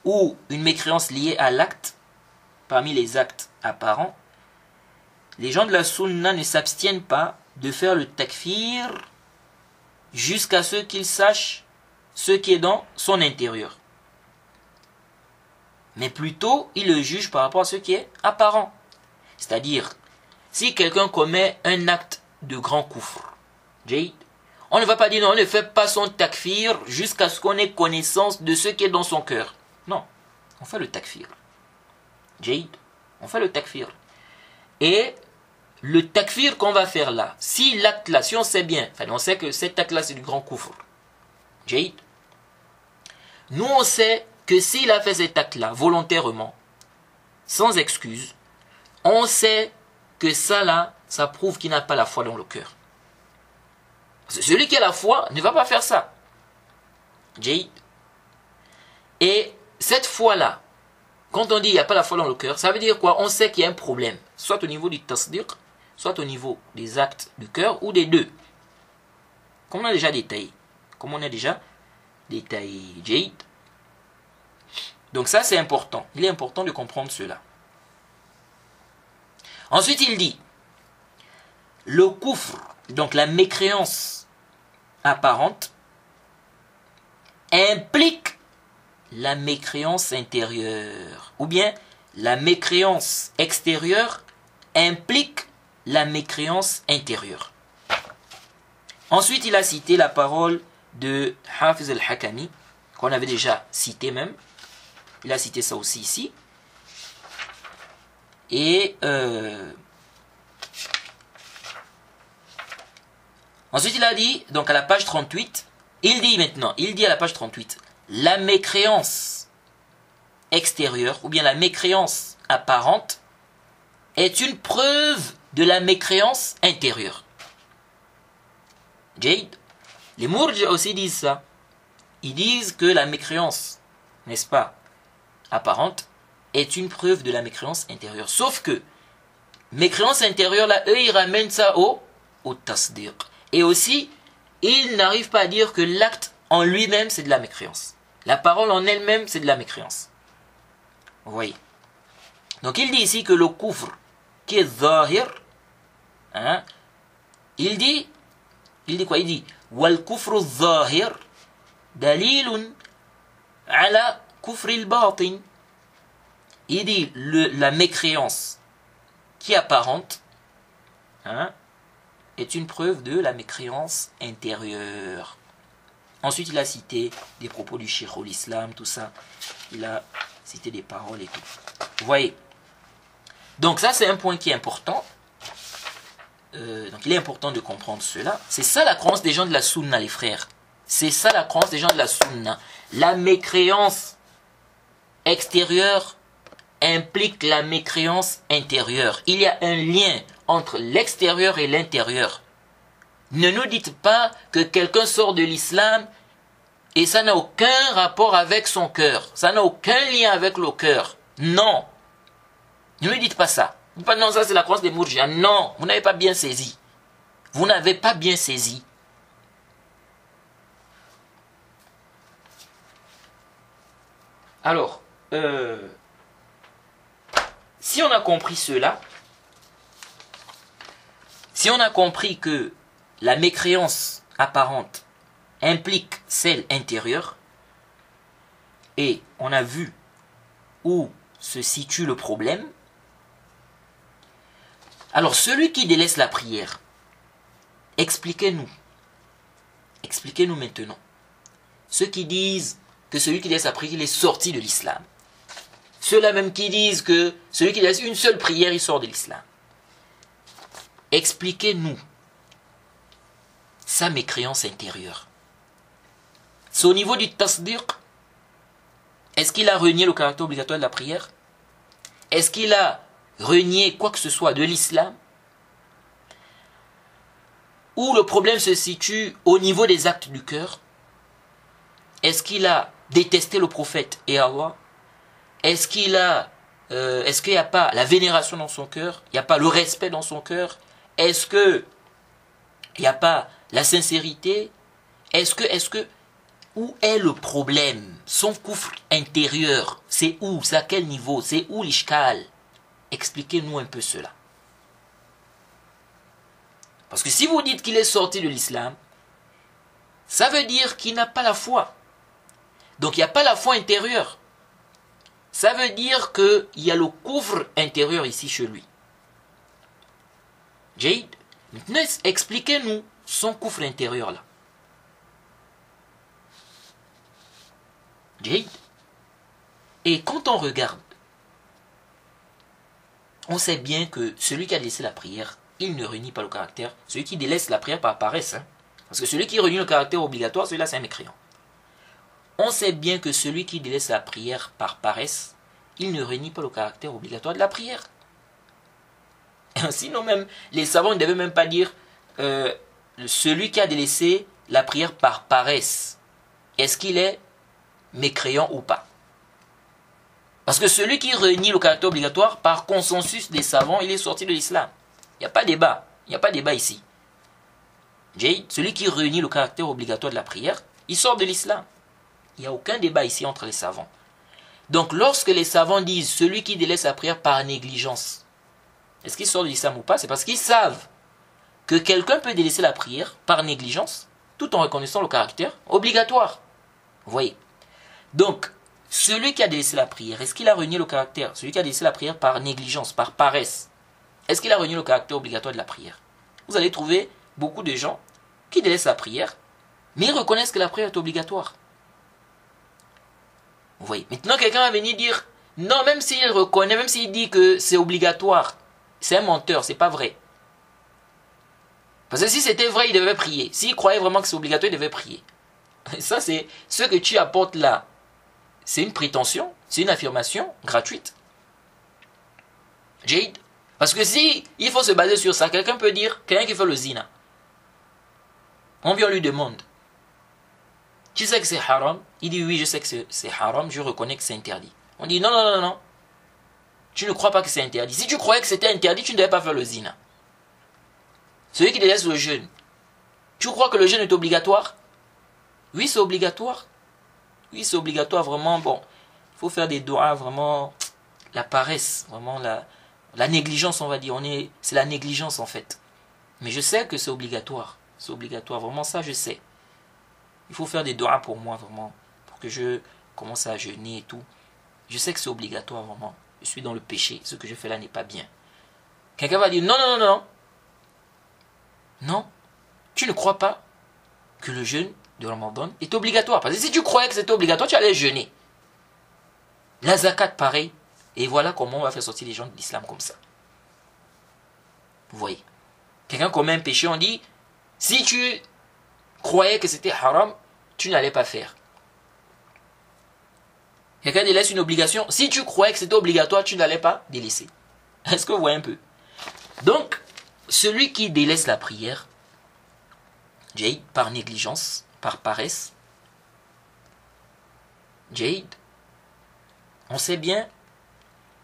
ou une mécréance liée à l'acte, parmi les actes apparents, les gens de la Sunna ne s'abstiennent pas de faire le takfir jusqu'à ce qu'ils sachent ce qui est dans son intérieur. Mais plutôt, ils le jugent par rapport à ce qui est apparent. C'est-à-dire, si quelqu'un commet un acte de grand kufr, on ne va pas dire non, on ne fait pas son takfir jusqu'à ce qu'on ait connaissance de ce qui est dans son cœur. Non, on fait le takfir. On fait le takfir. Et le takfir qu'on va faire là, si l'acte là, si on sait bien, on sait que cet acte là c'est du grand kufr. Nous on sait que s'il a fait cet acte là volontairement, sans excuse, on sait que ça là, ça prouve qu'il n'a pas la foi dans le cœur. Celui qui a la foi ne va pas faire ça. Et cette foi là, quand on dit il n'y a pas la foi dans le cœur, ça veut dire quoi? On sait qu'il y a un problème, soit au niveau du tasdiq, soit au niveau des actes du cœur, ou des deux. Comme on a déjà détaillé. Jade. Donc ça c'est important. Il est important de comprendre cela. Ensuite il dit, le kufr, donc la mécréance apparente, implique la mécréance intérieure. Ou bien la mécréance extérieure implique la mécréance intérieure. Ensuite il a cité la parole de Hafiz al-Hakami, qu'on avait déjà cité même. Il a cité ça aussi ici. Et ensuite il a dit, donc à la page 38, il dit à la page 38, la mécréance extérieure, ou bien la mécréance apparente, est une preuve de la mécréance intérieure. Jade, les Mourji aussi disent ça. Ils disent que la mécréance, n'est-ce pas, apparente, est une preuve de la mécréance intérieure. Sauf que, mécréance intérieure, là, eux, ils ramènent ça au tasdiq. Et aussi, ils n'arrivent pas à dire que l'acte en lui-même, c'est de la mécréance. La parole en elle-même, c'est de la mécréance. Vous voyez. Donc, il dit ici que le kufr, qui est zahir, hein, il dit quoi? Il dit, wal kufru zahir, dalilun ala kufri al-batin. Il dit la mécréance qui est apparente, hein, est une preuve de la mécréance intérieure. Ensuite, il a cité des propos du Cheikh l'Islam, tout ça. Il a cité des paroles et tout. Vous voyez. Donc ça, c'est un point qui est important. Donc il est important de comprendre cela. C'est ça la croyance des gens de la Sunna, les frères. C'est ça la croyance des gens de la Sunna. La mécréance extérieure implique la mécréance intérieure. Il y a un lien entre l'extérieur et l'intérieur. Ne nous dites pas que quelqu'un sort de l'islam et ça n'a aucun rapport avec son cœur. Ça n'a aucun lien avec le cœur. Non. Ne me dites pas ça. Dites pas non, ça c'est la croyance des Mourjiens. Non, vous n'avez pas bien saisi. Vous n'avez pas bien saisi. Alors, si on a compris cela, si on a compris que la mécréance apparente implique celle intérieure, et on a vu où se situe le problème, alors celui qui délaisse la prière, expliquez-nous maintenant. Ceux qui disent que celui qui délaisse la prière, il est sorti de l'islam. Ceux-là même qui disent que celui qui délaisse une seule prière, il sort de l'islam. Expliquez-nous sa mécréance intérieure. C'est au niveau du tasdiq. Est-ce qu'il a renié le caractère obligatoire de la prière? Est-ce qu'il a renié quoi que ce soit de l'islam? Ou le problème se situe au niveau des actes du cœur? Est-ce qu'il a détesté le prophète et Allah? Est-ce qu'il n'y a pas la vénération dans son cœur? Il n'y a pas le respect dans son cœur? Est-ce qu'il n'y a pas la sincérité? Où est le problème? Son kufr intérieur, c'est où? C'est à quel niveau? C'est où l'ishkal? Expliquez-nous un peu cela. Parce que si vous dites qu'il est sorti de l'islam, ça veut dire qu'il n'a pas la foi. Donc il n'y a pas la foi intérieure. Ça veut dire qu'il y a le kufr intérieur ici chez lui. Jade, maintenant expliquez-nous son kufr intérieur là. Jade. Et quand on regarde, on sait bien que celui qui a laissé la prière, il ne renie pas le caractère. Celui qui délaisse la prière par paresse. Hein, parce que celui qui renie le caractère obligatoire, celui-là c'est un mécréant. On sait bien que celui qui délaisse la prière par paresse, il ne renie pas le caractère obligatoire de la prière. Sinon même, les savants ne devaient même pas dire celui qui a délaissé la prière par paresse, est-ce qu'il est mécréant ou pas? Parce que celui qui renie le caractère obligatoire, par consensus des savants, il est sorti de l'islam. Il n'y a pas de débat. Il n'y a pas de débat ici. Celui qui renie le caractère obligatoire de la prière, il sort de l'islam. Il n'y a aucun débat ici entre les savants. Donc lorsque les savants disent celui qui délaisse la prière par négligence, est-ce qu'il sort de l'islam ou pas? C'est parce qu'ils savent que quelqu'un peut délaisser la prière par négligence tout en reconnaissant le caractère obligatoire. Vous voyez? Donc, celui qui a délaissé la prière, est-ce qu'il a renié le caractère? Celui qui a délaissé la prière par négligence, par paresse, est-ce qu'il a renié le caractère obligatoire de la prière? Vous allez trouver beaucoup de gens qui délaissent la prière, mais ils reconnaissent que la prière est obligatoire. Vous voyez? Maintenant, quelqu'un va venir dire, non, même s'il reconnaît, même s'il dit que c'est obligatoire, c'est un menteur, c'est pas vrai. Parce que si c'était vrai, il devait prier. S'il croyait vraiment que c'est obligatoire, il devait prier. Et ça, c'est ce que tu apportes là. C'est une prétention, c'est une affirmation gratuite. Jade. Parce que si il faut se baser sur ça, quelqu'un peut dire, quelqu'un qui fait le zina, on vient lui demande, tu sais que c'est haram? Il dit oui, je sais que c'est haram, je reconnais que c'est interdit. On dit non, non, non, non, tu ne crois pas que c'est interdit. Si tu croyais que c'était interdit, tu ne devais pas faire le zina. Celui qui délaisse le jeûne, tu crois que le jeûne est obligatoire? Oui, c'est obligatoire. Oui, c'est obligatoire, vraiment, bon. Il faut faire des doigts, vraiment, la paresse, vraiment la négligence, on va dire. C'est la négligence, en fait. Mais je sais que c'est obligatoire. C'est obligatoire, vraiment, ça, je sais. Il faut faire des doigts pour moi, vraiment, pour que je commence à jeûner et tout. Je sais que c'est obligatoire, vraiment. Je suis dans le péché. Ce que je fais là n'est pas bien. Quelqu'un va dire, non, non, non, non. Non, tu ne crois pas que le jeûne de Ramadan est obligatoire. Parce que si tu croyais que c'était obligatoire, tu allais jeûner. La zakat, pareil. Et voilà comment on va faire sortir les gens de l'islam comme ça. Vous voyez. Quelqu'un commet un péché, on dit, si tu croyais que c'était haram, tu n'allais pas faire. Quelqu'un délaisse une obligation, si tu croyais que c'était obligatoire, tu n'allais pas délaisser. Est-ce que vous voyez un peu? Donc, celui qui délaisse la prière, Jade, par négligence, par paresse, Jade, on sait bien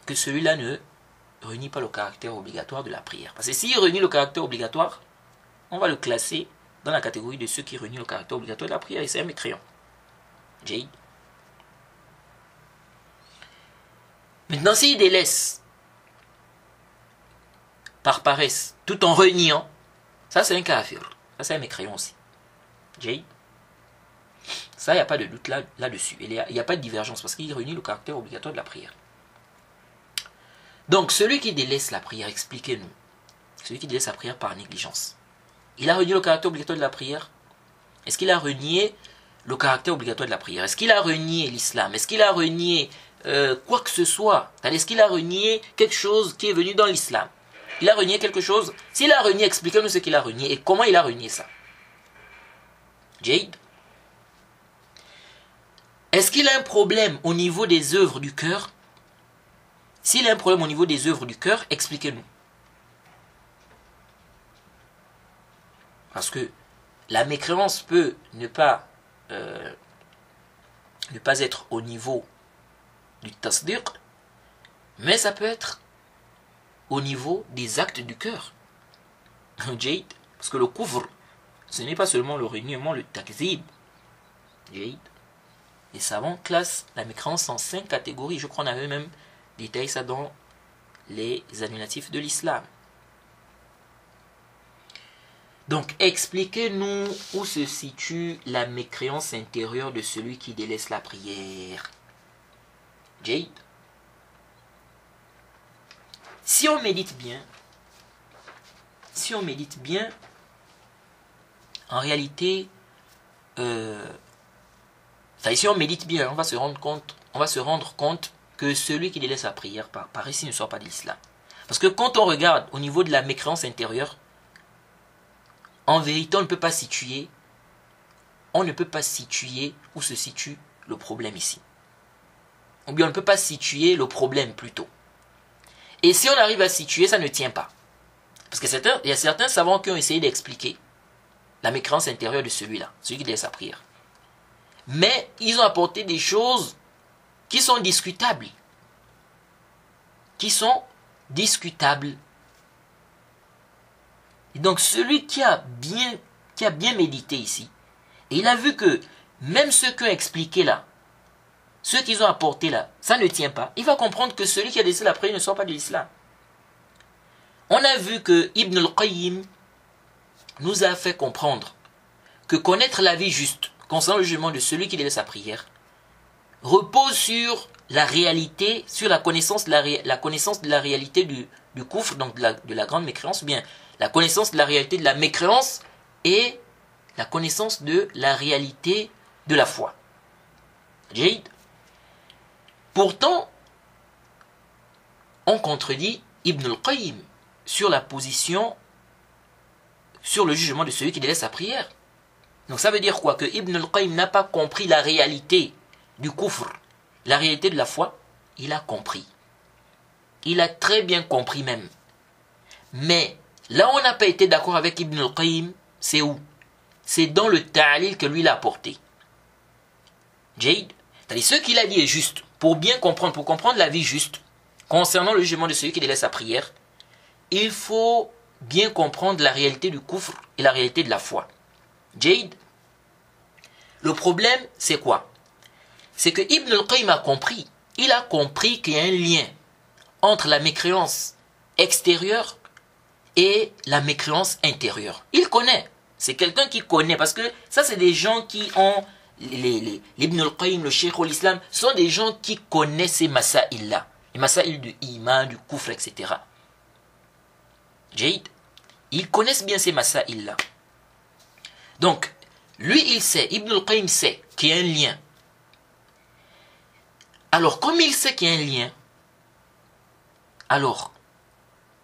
que celui-là ne réunit pas le caractère obligatoire de la prière. Parce que s'il réunit le caractère obligatoire, on va le classer dans la catégorie de ceux qui réunissent le caractère obligatoire de la prière, et c'est un mécréant. Jade. Maintenant, s'il délaisse par paresse, tout en reniant, ça c'est un kafir. Ça c'est un mécréant aussi. Jade. Ça, il n'y a pas de doute là-dessus. Il n'y a pas de divergence parce qu'il réunit le caractère obligatoire de la prière. Donc, celui qui délaisse la prière, expliquez-nous. Celui qui délaisse la prière par négligence. Il a renié le caractère obligatoire de la prière? Est-ce qu'il a renié le caractère obligatoire de la prière? Est-ce qu'il a renié l'islam? Est-ce qu'il a renié quoi que ce soit? Est-ce qu'il a renié quelque chose qui est venu dans l'islam? Il a renié quelque chose? S'il a renié, expliquez-nous ce qu'il a renié et comment il a renié ça. Jade? Est-ce qu'il a un problème au niveau des œuvres du cœur? S'il a un problème au niveau des œuvres du cœur, expliquez-nous. Parce que la mécréance peut ne pas être au niveau du tasdiq, mais ça peut être au niveau des actes du cœur. Jade, parce que le kufr, ce n'est pas seulement le reniement, le takzib. Jade. Les savants classent la mécréance en 5 catégories. Je crois qu'on avait même détaillé ça dans les annulatifs de l'islam. Donc, expliquez-nous où se situe la mécréance intérieure de celui qui délaisse la prière. Jade. Si on médite bien, en réalité, si on médite bien, on va se rendre compte que celui qui délaisse la prière par ici ne sort pas de l'islam. Parce que quand on regarde au niveau de la mécréance intérieure, en vérité, on ne peut pas situer où se situe le problème ici. Ou bien on ne peut pas situer le problème plutôt. Et si on arrive à situer, ça ne tient pas. Parce qu'il y a certains savants qui ont essayé d'expliquer la mécréance intérieure de celui-là, celui qui délaisse sa prière. Mais ils ont apporté des choses qui sont discutables. Et donc celui qui a bien médité ici, et il a vu que même ce qu'ont expliqué là, ce qu'ils ont apporté là, ça ne tient pas, il va comprendre que celui qui a délaissé la prière ne sort pas de l'islam. On a vu que Ibn al-Qayyim nous a fait comprendre que connaître la vie juste concernant le jugement de celui qui délaisse sa prière repose sur la réalité, sur la connaissance de la réalité du koufr, donc de la grande mécréance, ou bien la connaissance de la réalité de la mécréance et la connaissance de la réalité de la foi. Jade. Pourtant, on contredit Ibn al-Qayyim sur la position, sur le jugement de celui qui délaisse sa prière. Donc ça veut dire quoi? Que Ibn al-Qayyim n'a pas compris la réalité du koufr, la réalité de la foi. Il a compris. Il a très bien compris même. Mais là où on n'a pas été d'accord avec Ibn al-Qayyim, c'est où? C'est dans le ta'lil que lui l'a apporté. Jade. C'est-à-dire ce qu'il a dit est juste. Pour bien comprendre, pour comprendre la vie juste, concernant le jugement de celui qui délaisse sa prière, il faut bien comprendre la réalité du koufr et la réalité de la foi. Jade. Le problème, c'est quoi? C'est que Ibn al-Qayyim a compris. Il a compris qu'il y a un lien entre la mécréance extérieure et la mécréance intérieure. Il connaît. C'est quelqu'un qui connaît. Parce que ça, c'est des gens qui ont... L'Ibn al-Qayyim, le Cheikh al-Islam, sont des gens qui connaissent ces masaïl-là. Les masaïl du iman, du koufr, etc. Jade. Ils connaissent bien ces masaïl-là. Donc, lui, il sait, Ibn al-Qayyim sait qu'il y a un lien. Alors, comme il sait qu'il y a un lien, alors,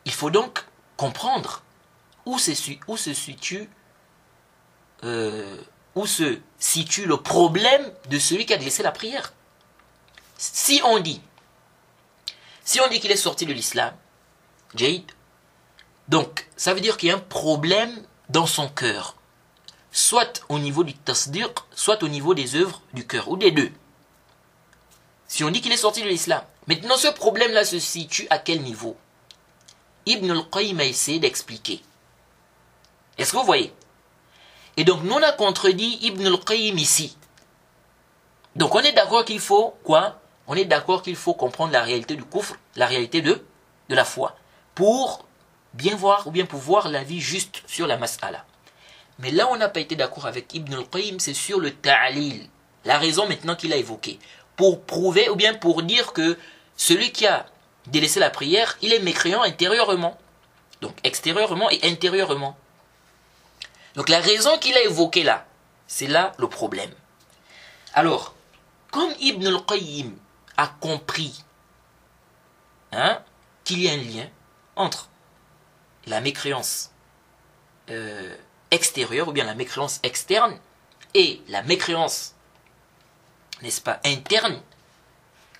il faut donc comprendre où se situe le problème de celui qui a délaissé la prière. Si on dit qu'il est sorti de l'islam, Jade, donc ça veut dire qu'il y a un problème dans son cœur, soit au niveau du tasdiq, soit au niveau des œuvres du cœur, ou des deux. Si on dit qu'il est sorti de l'islam, maintenant ce problème-là se situe à quel niveau? Ibn al-Qayyim a essayé d'expliquer. Est-ce que vous voyez? Et donc, nous, on a contredit Ibn al-Qayyim ici. Donc, on est d'accord qu'il faut quoi? On est d'accord qu'il faut comprendre la réalité du koufr, la réalité de la foi, pour bien voir ou bien pour voir la vie juste sur la mas'ala. Mais là, on n'a pas été d'accord avec Ibn al-Qayyim, c'est sur le ta'lil, la raison maintenant qu'il a évoquée, pour prouver ou bien pour dire que celui qui a délaissé la prière, il est mécréant intérieurement, donc extérieurement et intérieurement. Donc la raison qu'il a évoquée là, c'est là le problème. Alors, comme Ibn al-Qayyim a compris qu'il y a un lien entre la mécréance extérieure ou bien la mécréance externe et la mécréance, n'est-ce pas, interne,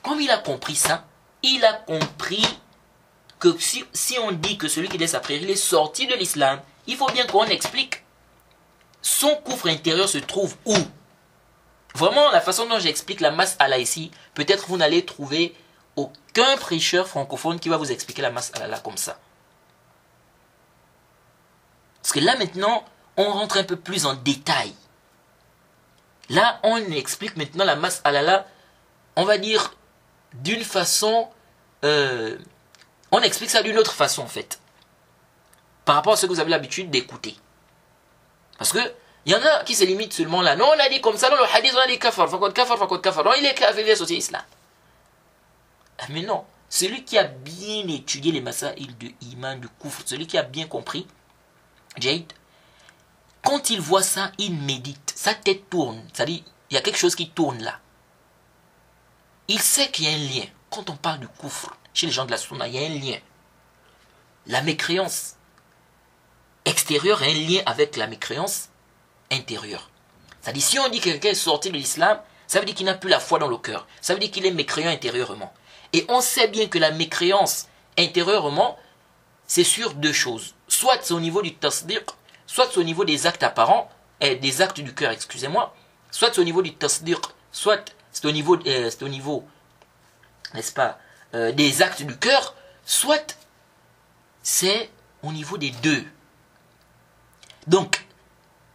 comme il a compris ça, il a compris que si on dit que celui qui délaisse sa prière, il est sorti de l'islam, il faut bien qu'on explique son koufr intérieur se trouve où? Vraiment, la façon dont j'explique la mas'ala ici, peut-être vous n'allez trouver aucun prêcheur francophone qui va vous expliquer la mas'ala là comme ça. Parce que là maintenant, on rentre un peu plus en détail. Là, on explique maintenant la mas'ala là, on va dire d'une façon... on explique ça d'une autre façon en fait. Par rapport à ce que vous avez l'habitude d'écouter. Parce que il y en a qui se limitent seulement là. Non, on a dit comme ça, dans le hadith, on a dit kafar, fakot kafar. Non, il est kafir, il est sorti islam. Mais non, celui qui a bien étudié les masaïl de iman, du koufr, celui qui a bien compris, Jade, quand il voit ça, il médite. Sa tête tourne. C'est-à-dire, il y a quelque chose qui tourne là. Il sait qu'il y a un lien. Quand on parle du koufr, chez les gens de la sunna, il y a un lien. La mécréance extérieure a un lien avec la mécréance intérieure. C'est-à-dire, si on dit que quelqu'un est sorti de l'islam, ça veut dire qu'il n'a plus la foi dans le cœur. Ça veut dire qu'il est mécréant intérieurement. Et on sait bien que la mécréance intérieurement, c'est sur deux choses. Soit c'est au niveau du tasdiq, soit c'est au niveau des actes apparents, des actes du cœur, excusez-moi, soit c'est au niveau du tasdiq, soit c'est au niveau, n'est-ce pas, des actes du cœur, soit c'est au niveau des deux. Donc,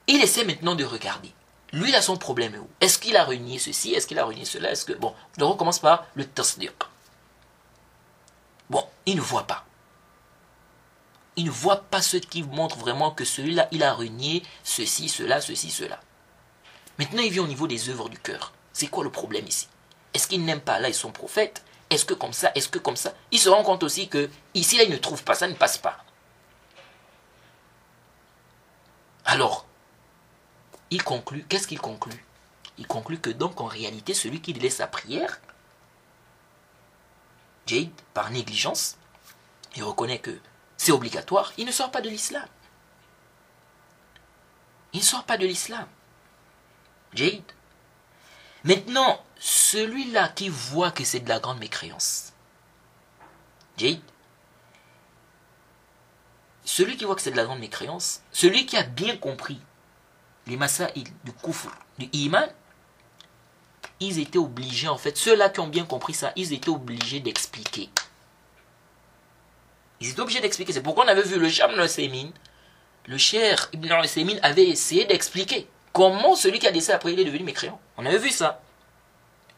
il essaie maintenant de regarder. lui, il a son problème où? Est-ce qu'il a renié ceci? Est-ce qu'il a renié cela? Est-ce que... Bon, je recommence par le tasdiq. Bon, il ne voit pas. Il ne voit pas ce qui montre vraiment que celui-là, il a renié ceci, cela, ceci, cela. Maintenant, il vient au niveau des œuvres du cœur. C'est quoi le problème ici? Est-ce qu'il n'aime pas Allah et son prophète? Est-ce que comme ça? Est-ce que comme ça? Il se rend compte aussi que ici, là, il ne trouve pas, ça ne passe pas. Alors, il conclut, qu'est-ce qu'il conclut? Il conclut que donc en réalité, celui qui délaisse sa prière, Jade, par négligence, il reconnaît que c'est obligatoire, il ne sort pas de l'islam. Il ne sort pas de l'islam. Jade. Maintenant, celui-là qui voit que c'est de la grande mécréance, Jade, celui qui voit que c'est de la grande mécréance, celui qui a bien compris les masaïl du kufr, du iman, ils étaient obligés, en fait, ceux-là qui ont bien compris ça, ils étaient obligés d'expliquer. Ils étaient obligés d'expliquer. C'est pourquoi on avait vu le Sham al-Usaymin, le cher Ibn al-Usaymin avait essayé d'expliquer comment celui qui a décidé après il est devenu mécréant. On avait vu ça.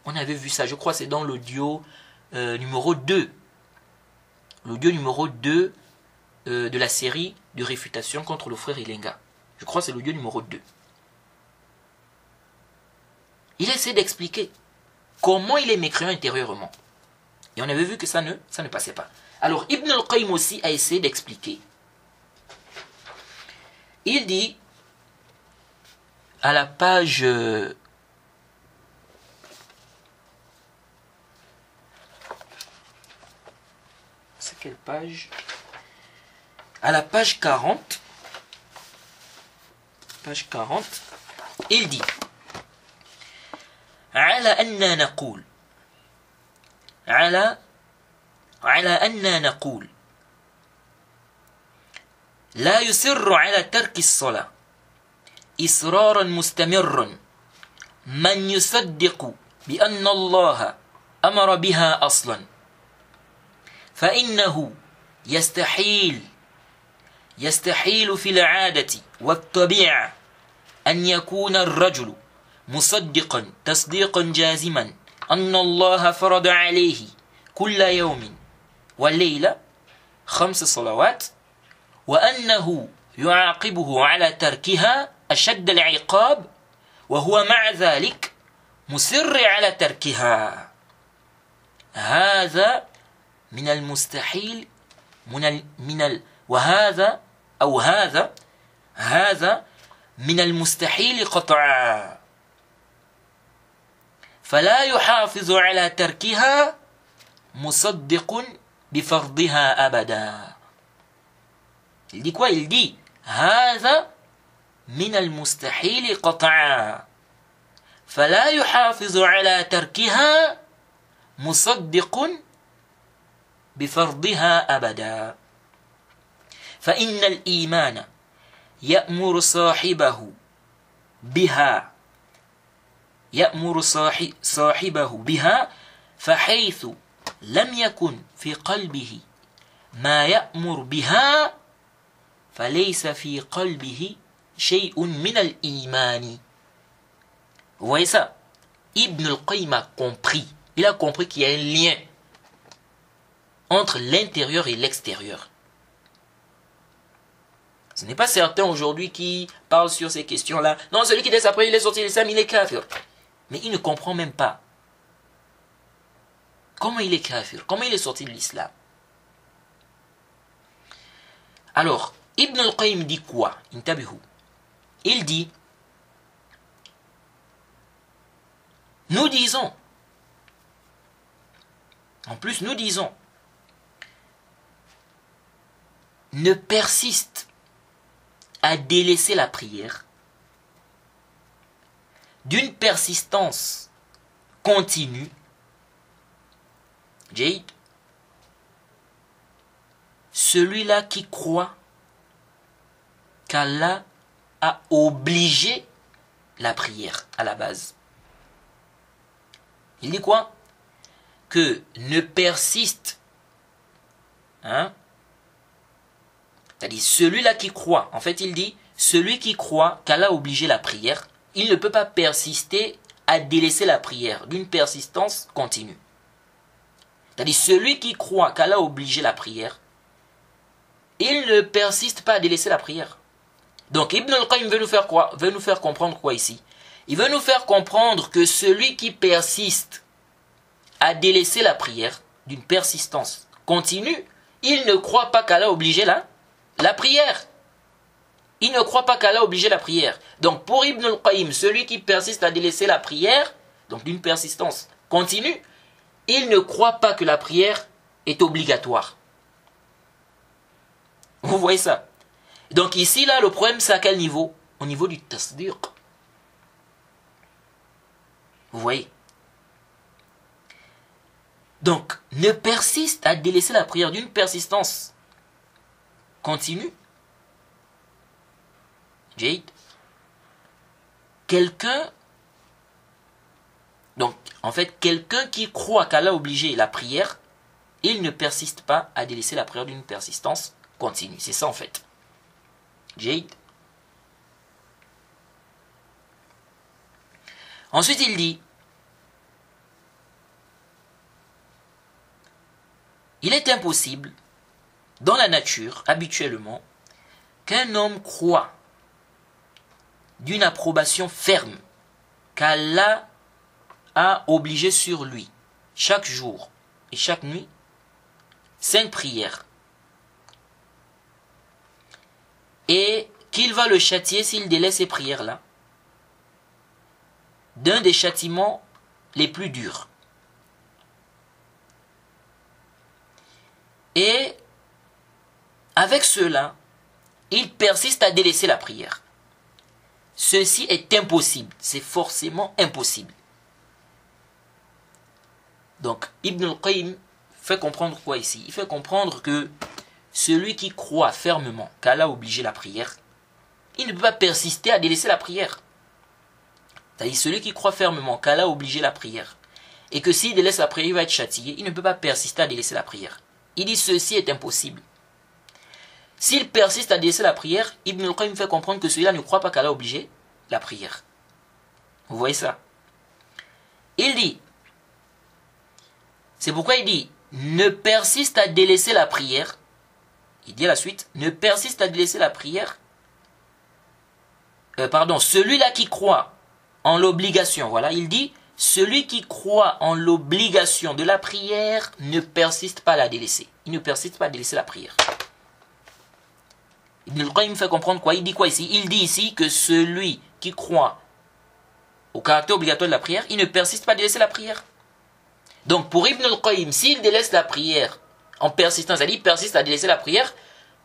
On avait vu ça, je crois c'est dans l'audio numéro 2. L'audio numéro 2 de la série de réfutation contre le frère Ilenga. Je crois que c'est l'audio numéro 2. Il essaie d'expliquer comment il est mécréant intérieurement. Et on avait vu que ça ne passait pas. Alors Ibn al-Qayyim aussi a essayé d'expliquer. Il dit à la page c'est quelle page? À la page 40. Page 40, il dit على أننا نقول على أننا نقول لا يصر على ترك الصلاة إصرارا مستمرا من يصدق بأن الله أمر بها أصلا فإنه يستحيل في العادة والطبيعة أن يكون الرجل مصدقا تصديقا جازما أن الله فرض عليه كل يوم والليلة 5 صلوات وأنه يعاقبه على تركها أشد العقاب وهو مع ذلك مصر على تركها هذا من المستحيل هذا من المستحيل قطعا فلا يحافظ على تركها مصدق بفرضها أبدا. Il dit quoi? Il dit هذا من المستحيل قطعا فلا يحافظ على تركها مصدق بفرضها أبدا فإن الإيمان يأمر صاحبه بها فحيث لم يكن في قلبه ما يأمر بها فليس في قلبه شيء من الإيمان. Vous voyez ça? Ibn al-Qayyim a compris. Il a compris qu'il y a un lien entre l'intérieur et l'extérieur. Ce n'est pas certains aujourd'hui qui parlent sur ces questions-là. Non, celui qui laisse après, il est sorti de l'islam, il est kafir. Mais il ne comprend même pas. Comment il est kafir? Comment il est sorti de l'islam? Alors, Ibn al-Qayyim dit quoi? Intabihu. Il dit, nous disons, en plus nous disons, ne persiste à délaisser la prière d'une persistance continue, Jade, celui-là qui croit qu'Allah a obligé la prière à la base. Il dit quoi? Que ne persiste, c'est-à-dire celui-là qui croit, en fait il dit, celui qui croit qu'Allah a obligé la prière, il ne peut pas persister à délaisser la prière d'une persistance continue. C'est-à-dire celui qui croit qu'Allah a obligé la prière, il ne persiste pas à délaisser la prière. Donc Ibn al-Qayyim veut nous faire quoi? Veut nous faire comprendre quoi ici? Il veut nous faire comprendre que celui qui persiste à délaisser la prière d'une persistance continue, il ne croit pas qu'Allah a obligé la prière. Il ne croit pas qu'Allah a obligé la prière. Donc pour Ibn al-Qayyim, celui qui persiste à délaisser la prière, donc d'une persistance continue, il ne croit pas que la prière est obligatoire. Vous voyez ça? Donc ici, là, le problème, c'est à quel niveau? Au niveau du tasdiq. Vous voyez? Donc, ne persiste à délaisser la prière d'une persistance continue. Jade. Donc, en fait, quelqu'un qui croit qu'Allah a obligé la prière, il ne persiste pas à délaisser la prière d'une persistance continue. C'est ça, en fait. Jade. Ensuite, il dit, il est impossible, dans la nature, habituellement, qu'un homme croit d'une approbation ferme qu'Allah a obligé sur lui, chaque jour et chaque nuit, 5 prières, et qu'il va le châtier s'il délaisse ces prières-là, d'un des châtiments les plus durs. Et avec cela, il persiste à délaisser la prière. Ceci est impossible, c'est forcément impossible. Donc, Ibn al-Qayyim fait comprendre quoi ici? Il fait comprendre que celui qui croit fermement qu'Allah a obligé la prière, il ne peut pas persister à délaisser la prière. C'est-à-dire celui qui croit fermement qu'Allah a obligé la prière, et que s'il délaisse la prière, il va être châtié, il ne peut pas persister à délaisser la prière. Il dit ceci est impossible. S'il persiste à délaisser la prière, Ibn al-Qayyim fait comprendre que celui-là ne croit pas qu'Allah a obligé la prière. Vous voyez ça? Il dit, c'est pourquoi il dit, ne persiste à délaisser la prière. Il dit à la suite, ne persiste à délaisser la prière. Celui-là qui croit en l'obligation, voilà, il dit, celui qui croit en l'obligation de la prière ne persiste pas à la délaisser. Il ne persiste pas à délaisser la prière. Ibn al-Qayyim fait comprendre quoi? Il dit quoi ici? Il dit ici que celui qui croit au caractère obligatoire de la prière, il ne persiste pas à délaisser la prière. Donc pour Ibn al-Qayyim, s'il délaisse la prière en persistant, c'est-à-dire il persiste à délaisser la prière,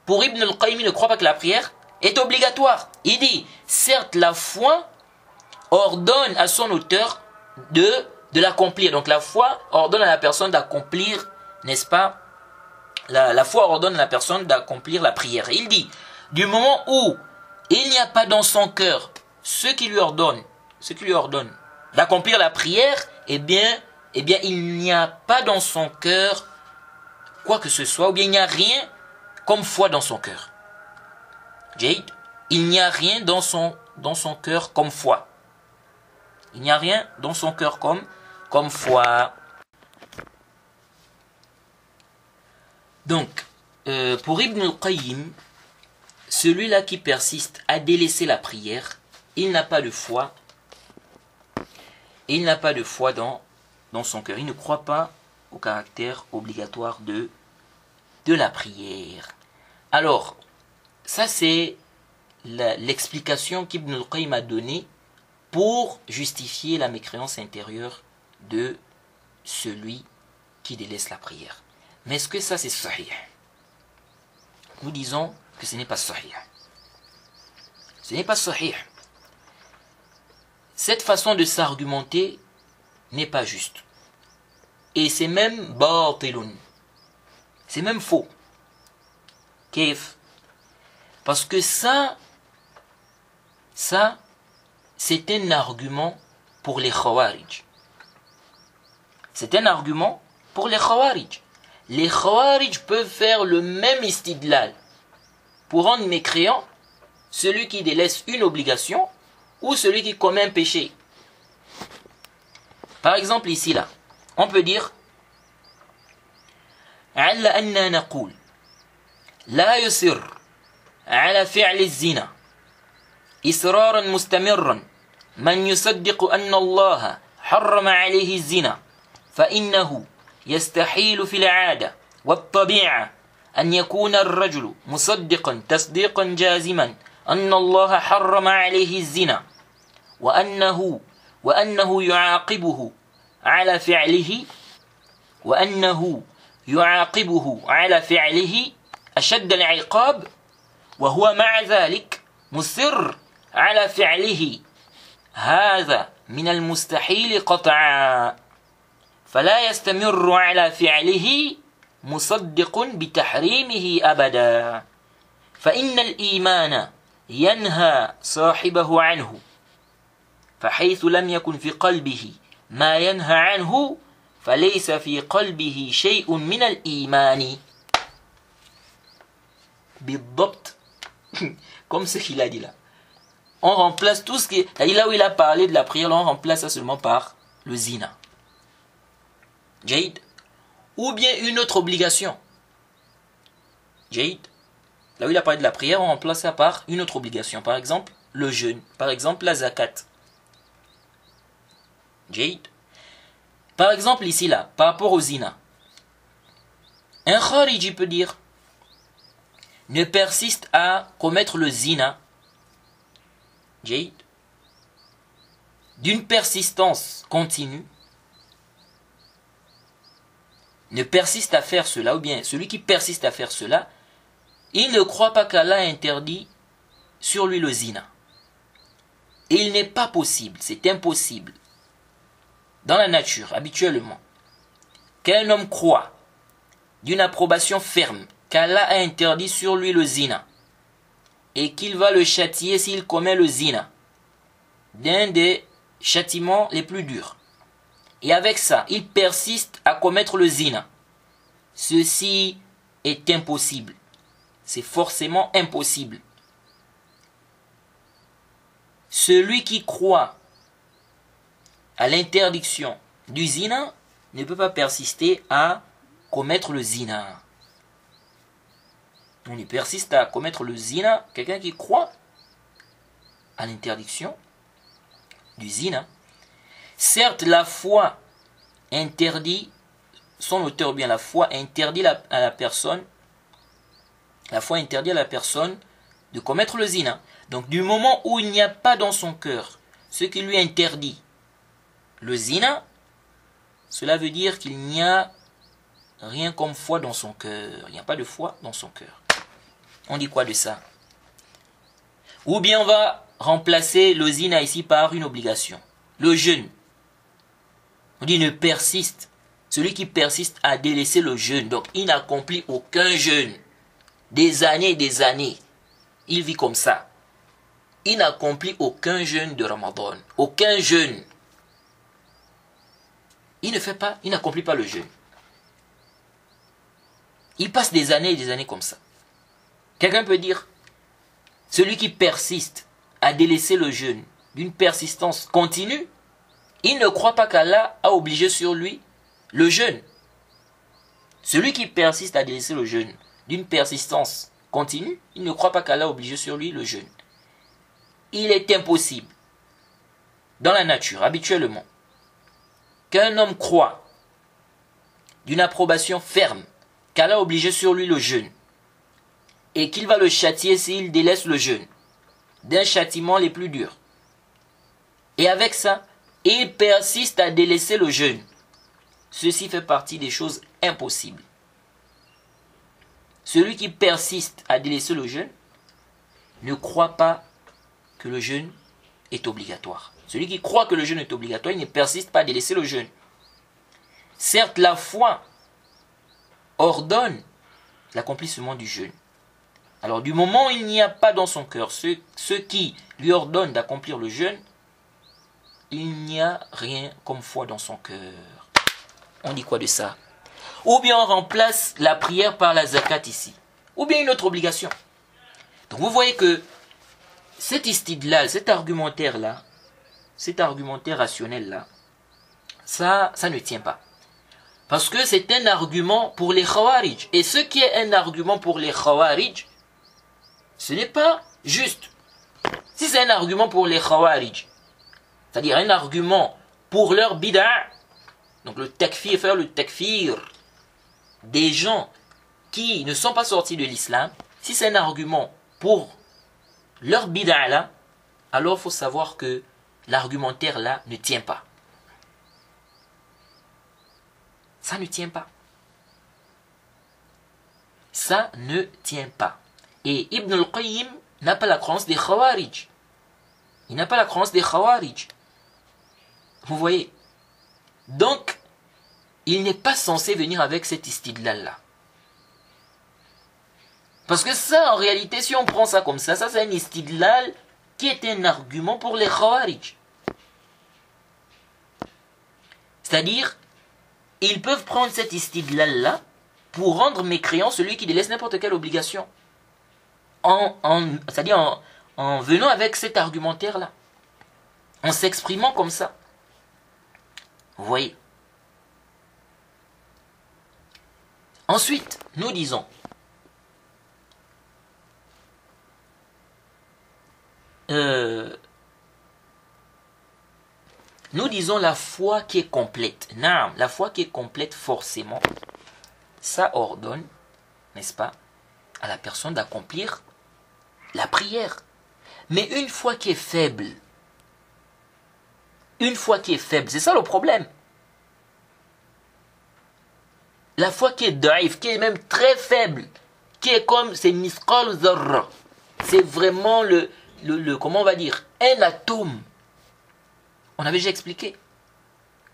pour Ibn al-Qayyim, il ne croit pas que la prière est obligatoire. Il dit, certes, la foi ordonne à son auteur de l'accomplir. Donc la foi ordonne à la personne d'accomplir, n'est-ce pas? La foi ordonne à la personne d'accomplir la prière. Il dit, du moment où il n'y a pas dans son cœur ce qui lui ordonne d'accomplir la prière, eh bien, il n'y a pas dans son cœur quoi que ce soit, ou bien il n'y a rien comme foi dans son cœur. Jade, il n'y a rien dans son cœur comme foi. Il n'y a rien dans son cœur comme foi. Donc, pour Ibn al-Qayyim, celui-là qui persiste à délaisser la prière, il n'a pas de foi. Il n'a pas de foi dans son cœur. Il ne croit pas au caractère obligatoire de la prière. Alors, ça c'est l'explication qu'Ibn al-Qayyim a donnée pour justifier la mécréance intérieure de celui qui délaisse la prière. Mais est-ce que ça c'est sahih? Nous disons que ce n'est pas sahih. Ce n'est pas sahih. Cette façon de s'argumenter n'est pas juste. Et c'est même batilun. C'est même faux. Kif? Parce que ça c'est un argument pour les Khawarij. C'est un argument pour les Khawarij. Les Khawarij peuvent faire le même istidlal pour rendre mécréant celui qui délaisse une obligation ou celui qui commet un péché. Par exemple ici là, on peut dire على أننا نقول لا يصر على فعل الزنا إصرارا مستمرا من يصدق أن الله حرم عليه الزنا فإنه يستحيل في العادة والطبيعة أن يكون الرجل مصدقا تصديقا جازما أن الله حرم عليه الزنا وأنه يعاقبه على فعله أشد العقاب وهو مع ذلك مصر على فعله هذا من المستحيل قطعا فلا يستمر على فعله مصدق بتحريمه أبدا فإن الإيمان ينهى صاحبه عنه فحيث لم يكن في قلبه ما ينهى عنه فليس في قلبه شيء من الإيمان بالضبط comme ce qu'il a dit là. On remplace tout ce qui... Là où il a parlé de la prière, on remplace ça seulement par le zina. Jade. Ou bien une autre obligation. Jade. Là où il a parlé de la prière, on remplace ça par une autre obligation. Par exemple, le jeûne. Par exemple, la zakat. Jade. Par exemple, ici, là, par rapport au zina. Un khariji peut dire ne persiste à commettre le zina Jade, d'une persistance continue, ne persiste à faire cela, ou bien celui qui persiste à faire cela, il ne croit pas qu'Allah a interdit sur lui le zina. Il n'est pas possible, c'est impossible, dans la nature, habituellement, qu'un homme croit d'une approbation ferme qu'Allah a interdit sur lui le zina et qu'il va le châtier s'il commet le zina, d'un des châtiments les plus durs. Et avec ça, il persiste à commettre le zina. Ceci est impossible. C'est forcément impossible. Celui qui croit à l'interdiction du zina ne peut pas persister à commettre le zina. On y persiste à commettre le zina, quelqu'un qui croit à l'interdiction du zina. Certes, la foi interdit, son auteur bien la foi interdit à la personne de commettre le zina. Donc du moment où il n'y a pas dans son cœur ce qui lui interdit le zina, cela veut dire qu'il n'y a rien comme foi dans son cœur. Il n'y a pas de foi dans son cœur. On dit quoi de ça? Ou bien on va remplacer le zina ici par une obligation. Le jeûne. On dit ne persiste. Celui qui persiste à délaisser le jeûne. Donc il n'accomplit aucun jeûne. Des années et des années. Il vit comme ça. Il n'accomplit aucun jeûne de Ramadan. Aucun jeûne. Il n'accomplit pas le jeûne. Il passe des années et des années comme ça. Quelqu'un peut dire, celui qui persiste à délaisser le jeûne d'une persistance continue, il ne croit pas qu'Allah a obligé sur lui le jeûne. Celui qui persiste à délaisser le jeûne d'une persistance continue, il ne croit pas qu'Allah a obligé sur lui le jeûne. Il est impossible, dans la nature, habituellement, qu'un homme croit d'une approbation ferme qu'Allah a obligé sur lui le jeûne et qu'il va le châtier s'il délaisse le jeûne, d'un châtiment les plus durs. Et avec ça, il persiste à délaisser le jeûne. Ceci fait partie des choses impossibles. Celui qui persiste à délaisser le jeûne ne croit pas que le jeûne est obligatoire. Celui qui croit que le jeûne est obligatoire, il ne persiste pas à délaisser le jeûne. Certes, la foi ordonne l'accomplissement du jeûne. Alors du moment où il n'y a pas dans son cœur ce qui lui ordonne d'accomplir le jeûne, il n'y a rien comme foi dans son cœur. On dit quoi de ça? Ou bien on remplace la prière par la zakat ici. Ou bien une autre obligation. Donc vous voyez que cet istidlal, cet argumentaire-là, cet argumentaire rationnel-là, ça ne tient pas. Parce que c'est un argument pour les Khawarij. Et ce qui est un argument pour les Khawarij, ce n'est pas juste. Si c'est un argument pour les Khawarij, c'est-à-dire un argument pour leur bid'a, donc le takfir, faire le takfir des gens qui ne sont pas sortis de l'islam, si c'est un argument pour leur bid'a là, alors il faut savoir que l'argumentaire là ne tient pas. Ça ne tient pas. Ça ne tient pas. Et Ibn al-Qayyim n'a pas la croyance des Khawarij. Il n'a pas la croyance des Khawarij. Vous voyez? Donc, il n'est pas censé venir avec cet istidlal-là. Parce que ça, en réalité, si on prend ça comme ça c'est un istidlal qui est un argument pour les Khawarij. C'est-à-dire, ils peuvent prendre cet istidlal-là pour rendre mécréant celui qui délaisse n'importe quelle obligation. C'est-à-dire en venant avec cet argumentaire-là. En s'exprimant comme ça. Vous voyez. Ensuite, nous disons, la foi qui est complète. Non, la foi qui est complète forcément, ça ordonne, n'est-ce pas, à la personne d'accomplir la prière. Mais une foi qui est faible, c'est ça le problème. La foi qui est daïf, qui est même très faible, qui est comme, c'est misqal zarra. C'est vraiment comment on va dire, un atome. On avait déjà expliqué.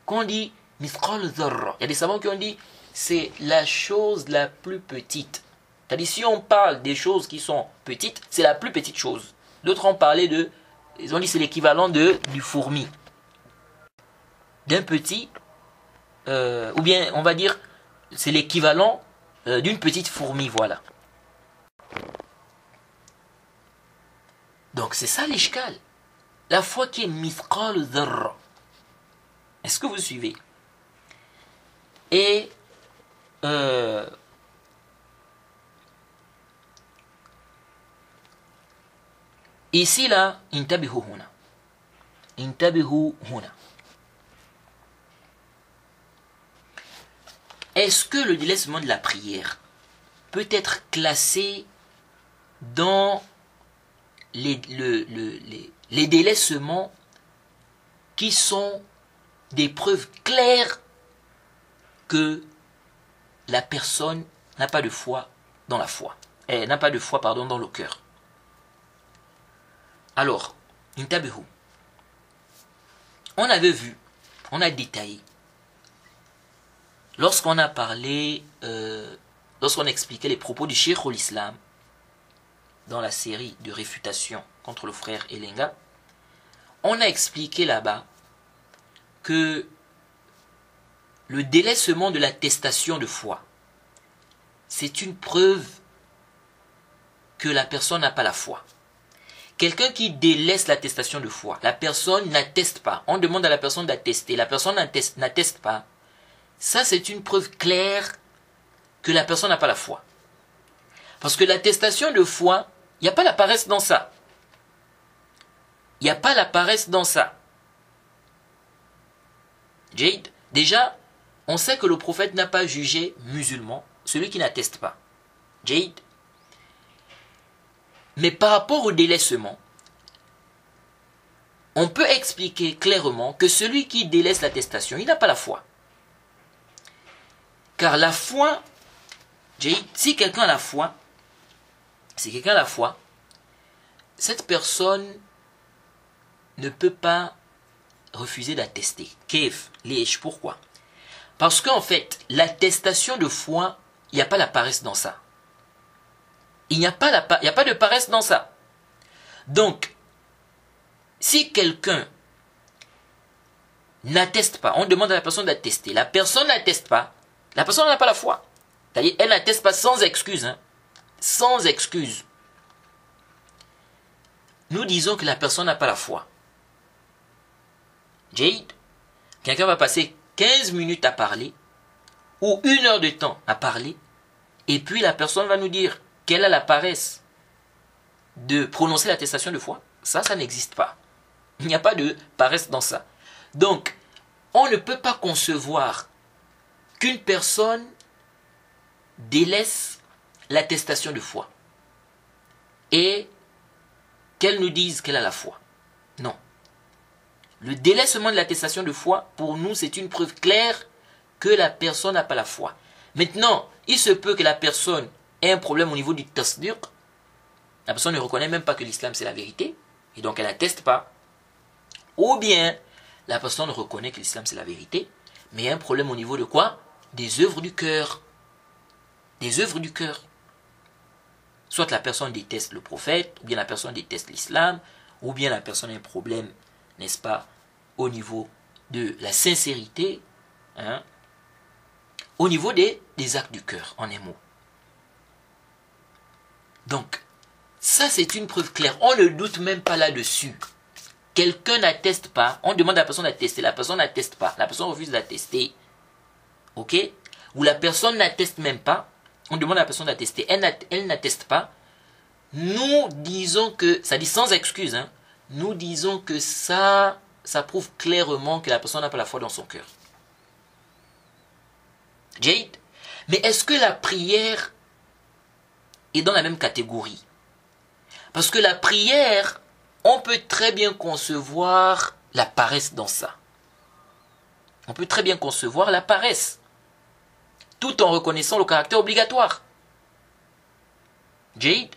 Quand on dit misqal zarra, il y a des savants qui ont dit c'est la chose la plus petite. C'est-à-dire si on parle des choses qui sont petites, c'est la plus petite chose. D'autres ont parlé ils ont dit c'est l'équivalent du fourmi. D'un petit, ou bien on va dire c'est l'équivalent d'une petite fourmi, voilà. Donc c'est ça l'ishkal. La foi qui est misqal dharra. Est-ce que vous suivez? Et ici là, intabihu huna. Intabihu huna. Est-ce que le délaissement de la prière peut être classé dans les délaissements qui sont des preuves claires que la personne n'a pas de foi dans la foi. Elle n'a pas de foi, dans le cœur. Alors, intabihu. On avait vu, on a détaillé. Lorsqu'on a parlé, lorsqu'on expliquait les propos du Cheikh al-Islam dans la série de réfutation contre le frère Elenga, on a expliqué là-bas que le délaissement de l'attestation de foi, c'est une preuve que la personne n'a pas la foi. Quelqu'un qui délaisse l'attestation de foi, la personne n'atteste pas, on demande à la personne d'attester, la personne n'atteste pas, ça c'est une preuve claire que la personne n'a pas la foi. Parce que l'attestation de foi, il n'y a pas la paresse dans ça. Il n'y a pas la paresse dans ça. Jade, déjà, on sait que le prophète n'a pas jugé musulman celui qui n'atteste pas. Jade. Mais par rapport au délaissement, on peut expliquer clairement que celui qui délaisse l'attestation, il n'a pas la foi. Car la foi, Jade, si quelqu'un a la foi, cette personne ne peut pas refuser d'attester. Kef, lèche, pourquoi? Parce qu'en fait, l'attestation de foi, il n'y a pas la paresse dans ça. Il n'y a pas de paresse dans ça. Donc, si quelqu'un n'atteste pas, on demande à la personne d'attester, la personne n'atteste pas, la personne n'a pas la foi. C'est-à-dire, elle n'atteste pas sans excuse. Sans excuse. nous disons que la personne n'a pas la foi. Jade, quelqu'un va passer 15 minutes à parler, ou 1 heure de temps à parler, et puis la personne va nous dire qu'elle a la paresse de prononcer l'attestation de foi. Ça n'existe pas. Il n'y a pas de paresse dans ça. Donc, on ne peut pas concevoir qu'une personne délaisse l'attestation de foi et qu'elle nous dise qu'elle a la foi. Non. Le délaissement de l'attestation de foi, pour nous, c'est une preuve claire que la personne n'a pas la foi. Maintenant, il se peut que la personne ait un problème au niveau du tasdiq. La personne ne reconnaît même pas que l'islam c'est la vérité, et donc elle n'atteste pas. Ou bien, la personne reconnaît que l'islam c'est la vérité, mais il y a un problème au niveau de quoi? Des œuvres du cœur. Des œuvres du cœur. Soit la personne déteste le prophète, ou bien la personne déteste l'islam, ou bien la personne a un problème, n'est-ce pas, au niveau de la sincérité, hein, au niveau des actes du cœur, en un mot. Donc, ça c'est une preuve claire. On ne doute même pas là-dessus. Quelqu'un n'atteste pas, on demande à la personne d'attester, la personne n'atteste pas, la personne refuse d'attester, ok? Ou la personne n'atteste même pas, on demande à la personne d'attester, elle n'atteste pas. Nous disons que, ça dit sans excuse, hein, nous disons que ça prouve clairement que la personne n'a pas la foi dans son cœur. Jade, mais est-ce que la prière est dans la même catégorie? Parce que la prière, on peut très bien concevoir la paresse dans ça. On peut très bien concevoir la paresse, tout en reconnaissant le caractère obligatoire. Jade,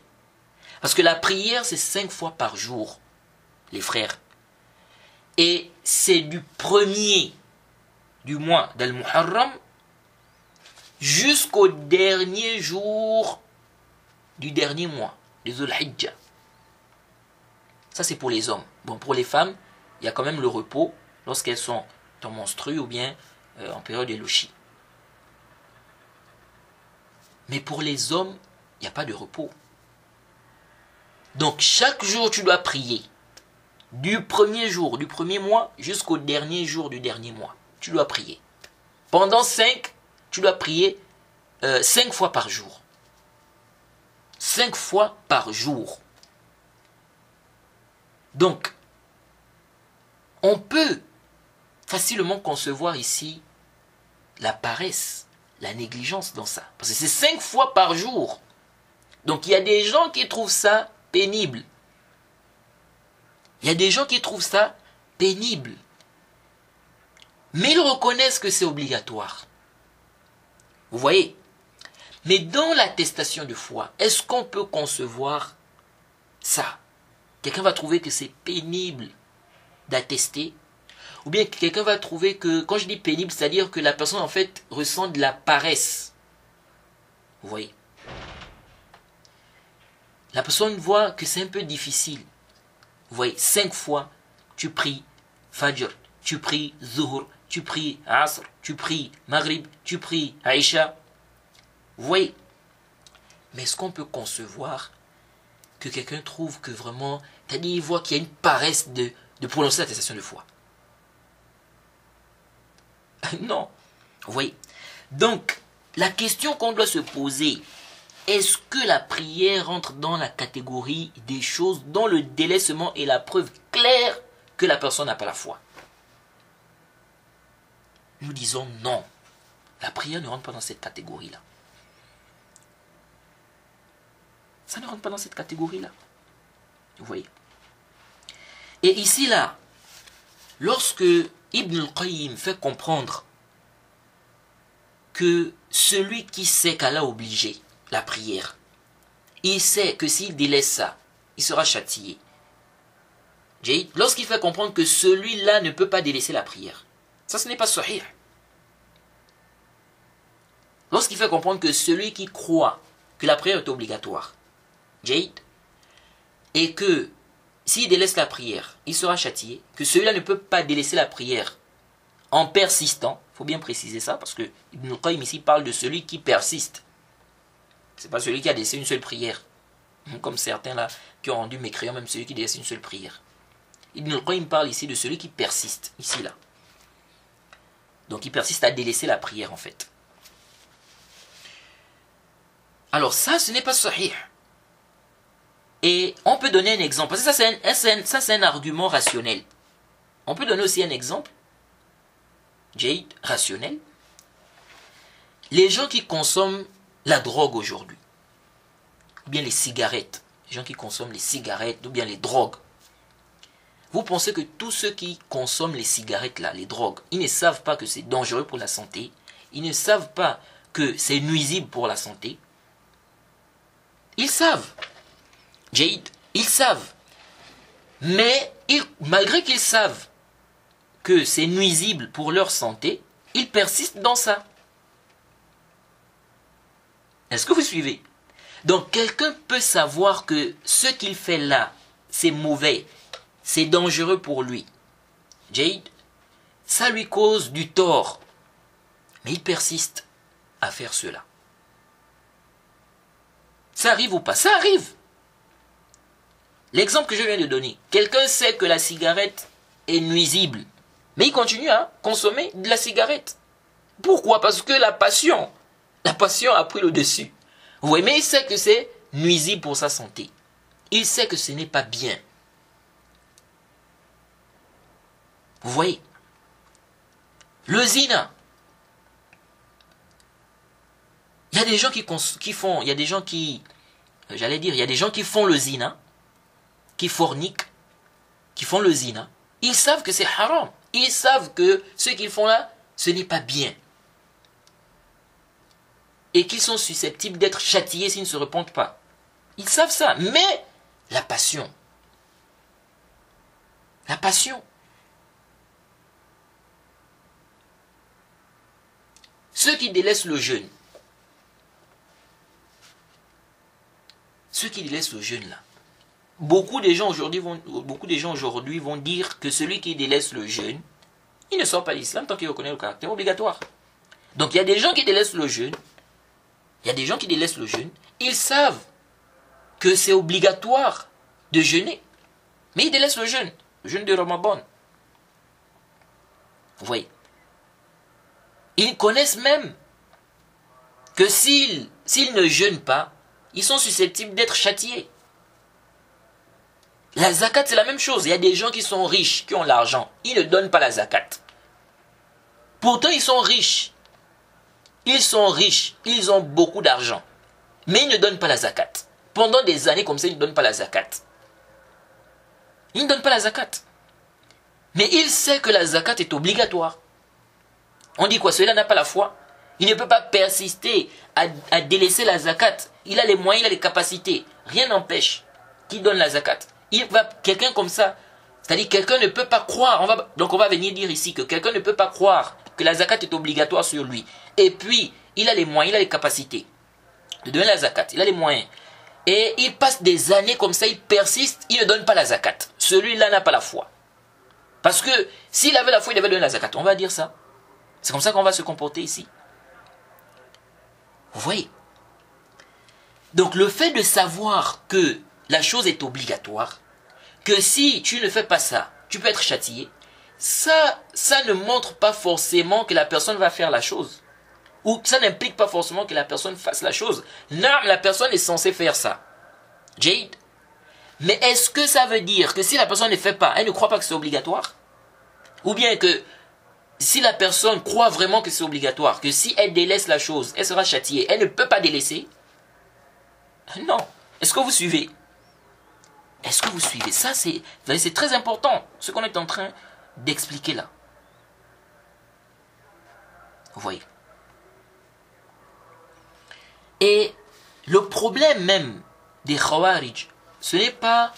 parce que la prière, c'est 5 fois par jour, les frères. Et c'est du premier du mois d'Al-Muharram jusqu'au dernier jour du dernier mois, de Dhul-Hijjah. Ça, c'est pour les hommes. Bon, pour les femmes, il y a quand même le repos lorsqu'elles sont en menstru ou bien en période d'élochi. Mais pour les hommes, il n'y a pas de repos. Donc, chaque jour, tu dois prier. Du premier jour, du premier mois, jusqu'au dernier jour du dernier mois. Tu dois prier. Pendant 5, tu dois prier 5 fois par jour. 5 fois par jour. Donc, on peut facilement concevoir ici la paresse, la négligence dans ça. Parce que c'est 5 fois par jour. Donc, il y a des gens qui trouvent ça pénible. Il y a des gens qui trouvent ça pénible. Mais ils reconnaissent que c'est obligatoire. Vous voyez? Mais dans l'attestation de foi, est-ce qu'on peut concevoir ça? Quelqu'un va trouver que c'est pénible d'attester. Ou bien quelqu'un va trouver que, quand je dis pénible, c'est-à-dire que la personne en fait ressent de la paresse. Vous voyez? La personne voit que c'est un peu difficile. Vous voyez, 5 fois, tu pries Fajr, tu pries Zuhur, tu pries Asr, tu pries Maghrib, tu pries Aïcha. Vous voyez? Mais est-ce qu'on peut concevoir que quelqu'un trouve que vraiment, c'est-à-dire il voit qu'il y a une paresse de prononcer l'attestation de foi? Non. Vous voyez? Donc, la question qu'on doit se poser, est-ce que la prière entre dans la catégorie des choses dont le délaissement est la preuve claire que la personne n'a pas la foi? Nous disons non. La prière ne rentre pas dans cette catégorie-là. Ça ne rentre pas dans cette catégorie-là. Vous voyez? Et ici, là, lorsque Ibn al-Qayyim fait comprendre que celui qui sait qu'Allah a obligé la prière, il sait que s'il délaisse ça, il sera châtié. Lorsqu'il fait comprendre que celui-là ne peut pas délaisser la prière, ça ce n'est pas sahih. Lorsqu'il fait comprendre que celui qui croit que la prière est obligatoire, et que s'il délaisse la prière, il sera châtié, que celui-là ne peut pas délaisser la prière en persistant, il faut bien préciser ça, parce que Ibn Qayyim ici parle de celui qui persiste. Ce n'est pas celui qui a délaissé une seule prière. Comme certains là qui ont rendu mécréant même celui qui délaisse une seule prière. Ibn al-Qayyim parle ici de celui qui persiste, ici là. Donc il persiste à délaisser la prière en fait. Alors ça, ce n'est pas sahih. Et on peut donner un exemple, parce que ça c'est un argument rationnel. On peut donner aussi un exemple, Jade, rationnel. Les gens qui consomment la drogue aujourd'hui, ou bien les cigarettes, les gens qui consomment les cigarettes, ou bien les drogues, vous pensez que tous ceux qui consomment les cigarettes là, les drogues, ils ne savent pas que c'est dangereux pour la santé, ils ne savent pas que c'est nuisible pour la santé. Ils savent, Jade, ils savent. Mais malgré qu'ils savent que c'est nuisible pour leur santé, ils persistent dans ça. Est-ce que vous suivez? Donc quelqu'un peut savoir que ce qu'il fait là, c'est mauvais, c'est dangereux pour lui. Jade, ça lui cause du tort. Mais il persiste à faire cela. Ça arrive ou pas? Ça arrive. L'exemple que je viens de donner, quelqu'un sait que la cigarette est nuisible, mais il continue à consommer de la cigarette. Pourquoi? Parce que la passion a pris le dessus. Vous voyez, mais il sait que c'est nuisible pour sa santé. Il sait que ce n'est pas bien. Vous voyez? Le zina. Il y a des gens qui font, il y a des gens qui, j'allais dire, il y a des gens qui font le zina, qui forniquent, qui font le zina. Ils savent que c'est haram. Ils savent que ce qu'ils font là, ce n'est pas bien. Et qu'ils sont susceptibles d'être châtiés s'ils ne se repentent pas. Ils savent ça. Mais la passion. La passion. Ceux qui délaissent le jeûne. Ceux qui délaissent le jeûne là. Beaucoup des gens aujourd'hui vont dire que celui qui délaisse le jeûne, il ne sort pas de l'islam tant qu'il reconnaît le caractère obligatoire. Donc il y a des gens qui délaissent le jeûne. Ils savent que c'est obligatoire de jeûner. Mais ils délaissent le jeûne de Ramadan. Vous voyez. Ils connaissent même que s'ils ne jeûnent pas, ils sont susceptibles d'être châtiés. La zakat, c'est la même chose. Il y a des gens qui sont riches, qui ont l'argent. Ils ne donnent pas la zakat. Pourtant, ils sont riches. Ils ont beaucoup d'argent. Mais ils ne donnent pas la zakat. Pendant des années comme ça, ils ne donnent pas la zakat. Ils ne donnent pas la zakat. Mais il sait que la zakat est obligatoire. On dit quoi? Celui-là n'a pas la foi. Il ne peut pas persister à délaisser la zakat. Il a les moyens, il a les capacités. Rien n'empêche qu'il donne la zakat. Quelqu'un comme ça, c'est-à-dire quelqu'un ne peut pas croire. Donc on va venir dire ici que quelqu'un ne peut pas croire que la zakat est obligatoire sur lui. Et puis, il a les moyens, il a les capacités de donner la zakat. Il a les moyens. Et il passe des années comme ça, il persiste, il ne donne pas la zakat. Celui-là n'a pas la foi. Parce que s'il avait la foi, il devait donner la zakat. On va dire ça. C'est comme ça qu'on va se comporter ici. Vous voyez? Donc le fait de savoir que la chose est obligatoire, que si tu ne fais pas ça, tu peux être châtié, ça ne montre pas forcément que la personne va faire la chose. Ou ça n'implique pas forcément que la personne fasse la chose. Non, la personne est censée faire ça. Jade. Mais est-ce que ça veut dire que si la personne ne fait pas, elle ne croit pas que c'est obligatoire? Ou bien que si la personne croit vraiment que c'est obligatoire, que si elle délaisse la chose, elle sera châtiée, elle ne peut pas délaisser? Non. Est-ce que vous suivez? Est-ce que vous suivez? Ça, c'est très important, ce qu'on est en train d'expliquer là. Vous voyez? Et le problème même des Khawarij, ce n'est pas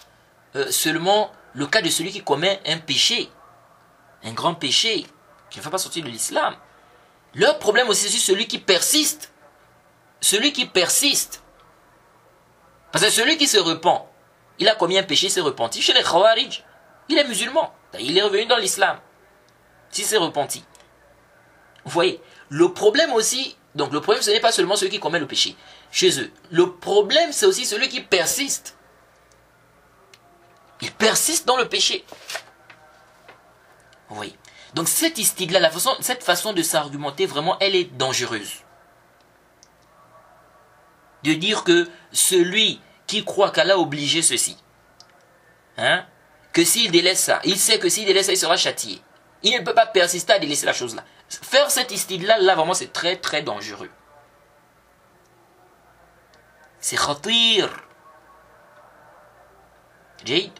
seulement le cas de celui qui commet un péché, un grand péché, qui ne fait pas sortir de l'islam. Leur problème aussi, c'est celui qui persiste. Celui qui persiste. Parce que celui qui se repent, il a commis un péché, il s'est repenti. Chez les Khawarij, il est musulman. Il est revenu dans l'islam. S'il s'est repenti. Vous voyez, le problème aussi Donc le problème, ce n'est pas seulement celui qui commet le péché chez eux. Le problème, c'est aussi celui qui persiste. Il persiste dans le péché. Oui. Donc cette istidlal, cette façon de s'argumenter, vraiment, elle est dangereuse. De dire que celui qui croit qu'Allah a obligé ceci, que s'il délaisse ça, il sait que s'il délaisse ça, il sera châtié. Il ne peut pas persister à délaisser la chose-là. Faire cette istidlal, là, vraiment, c'est très, très dangereux. C'est khatir. Jade.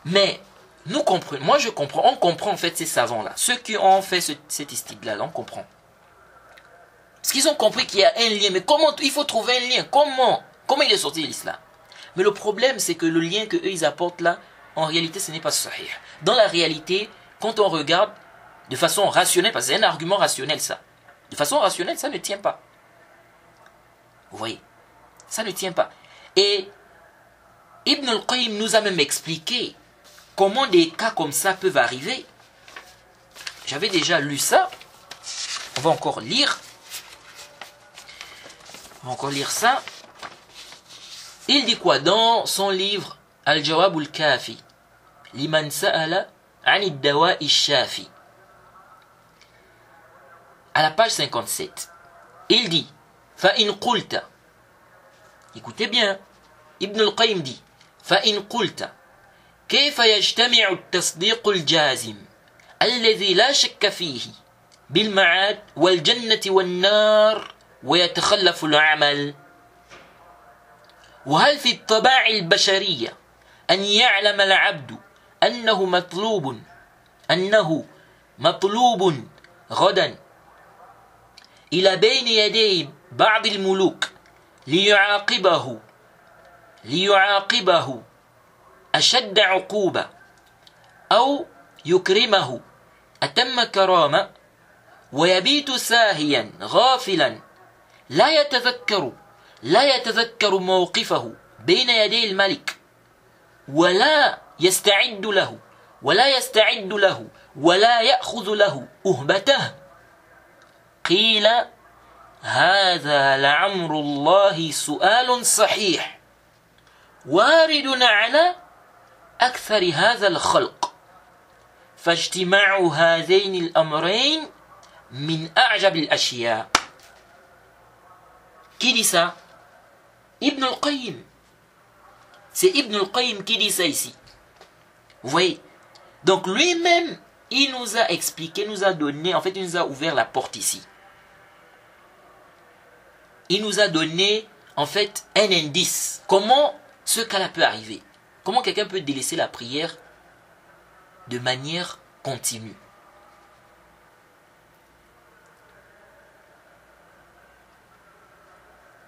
Mais, nous comprenons, moi je comprends, on comprend en fait ces savants-là. Ceux qui ont fait cette istidlal, on comprend. Parce qu'ils ont compris qu'il y a un lien. Mais comment, il faut trouver un lien. Comment il est sorti de l'islam? Mais le problème, c'est que le lien qu'eux, ils apportent là, en réalité, ce n'est pas sahih. Dans la réalité, quand on regarde de façon rationnelle, parce que c'est un argument rationnel ça, de façon rationnelle, ça ne tient pas. Vous voyez, ça ne tient pas. Et Ibn al-Qayyim nous a même expliqué comment des cas comme ça peuvent arriver. J'avais déjà lu ça. On va encore lire. On va encore lire ça. Il dit quoi dans son livre Al-Jawab al-Kafi liman sa'ala 'an ad-dawa' ash-shafi. À la page 57, il dit fa in qulta, écoutez bien, Ibn al-Qayyim dit fa in qulta كيف يجتمع التصديق الجازم الذي لا شك فيه بالمعاد والجنة والنار ويتخلف العمل وهل في الطباع البشرية أن يعلم العبد أنه مطلوب غدا إلى بين يدي بعض الملوك ليعاقبه أشد عقوبة أو يكرمه أتم كرامة ويبيت ساهيا غافلا لا يتذكر موقفه بين يدي الملك ولا يستعد له ولا يأخذ له أهبته قيل هذا لعمر الله سؤال صحيح وارد على أكثر هذا الخلق فاجتماع هذين الأمرين من أعجب الأشياء. Qui dit ça? Ibn al-Qayyim. C'est Ibn al-Qayyim qui dit ça ici. Vous voyez? Donc lui-même, il nous a expliqué, nous a donné, en fait, il nous a ouvert la porte ici. Il nous a donné, en fait, un indice. Comment ce cas-là peut arriver? Comment quelqu'un peut délaisser la prière de manière continue?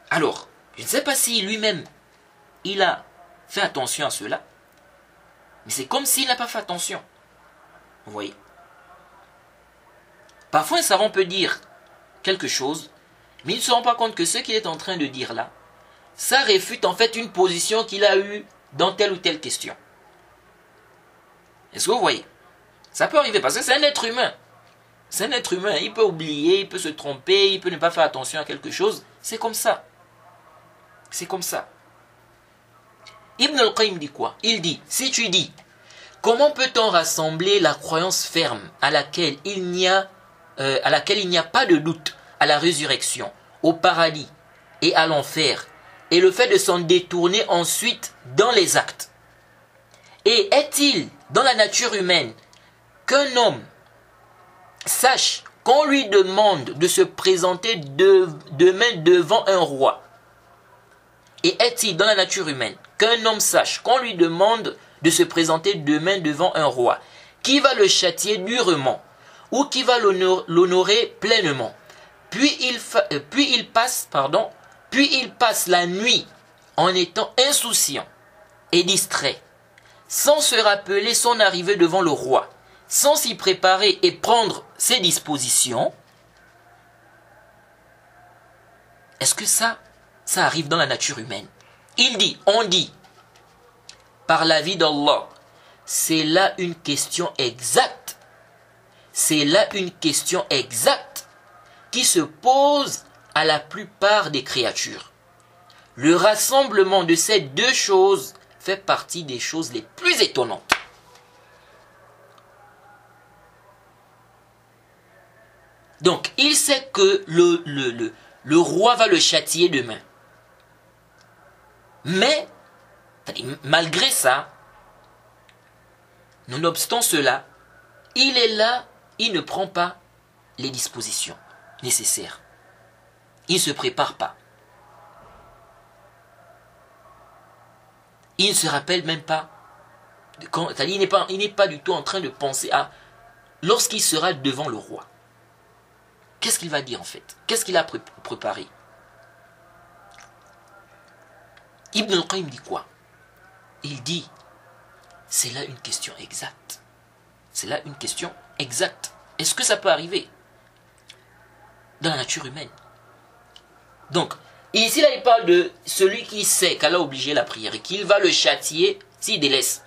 Alors, je ne sais pas si lui-même, il a fait attention à cela, mais c'est comme s'il n'a pas fait attention. Vous voyez? Parfois, un savant peut dire quelque chose, mais il ne se rend pas compte que ce qu'il est en train de dire là, ça réfute en fait une position qu'il a eue dans telle ou telle question. Est-ce que vous voyez? Ça peut arriver parce que c'est un être humain. C'est un être humain, il peut oublier, il peut se tromper, il peut ne pas faire attention à quelque chose. C'est comme ça. C'est comme ça. Ibn al-Qayyim dit quoi? Il dit, si tu dis, comment peut-on rassembler la croyance ferme à laquelle il n'y a pas de doute à la résurrection, au paradis et à l'enfer, et le fait de s'en détourner ensuite dans les actes? Et est-il dans la nature humaine qu'un homme sache qu'on lui demande de se présenter demain devant un roi? Et est-il dans la nature humaine qu'un homme sache qu'on lui demande de se présenter demain devant un roi qui va le châtier durement ou qui va l'honorer pleinement? Puis il passe la nuit en étant insouciant et distrait, sans se rappeler son arrivée devant le roi, sans s'y préparer et prendre ses dispositions. Est-ce que ça arrive dans la nature humaine? On dit, par l'avis d'Allah, c'est là une question exacte. C'est là une question exacte qui se pose à la plupart des créatures. Le rassemblement de ces deux choses fait partie des choses les plus étonnantes. Donc, il sait que le roi va le châtier demain. Mais, malgré ça, nonobstant cela, il est là, il ne prend pas les dispositions nécessaires. Il ne se prépare pas. Il ne se rappelle même pas. Il n'est pas du tout en train de penser à lorsqu'il sera devant le roi. Qu'est-ce qu'il va dire en fait? Qu'est-ce qu'il a préparé? Ibn al-Qayyim dit quoi? Il dit, c'est là une question exacte. C'est là une question exacte. Est-ce que ça peut arriver dans la nature humaine? Donc, ici là il parle de celui qui sait qu'Allah a obligé la prière et qu'il va le châtier s'il délaisse.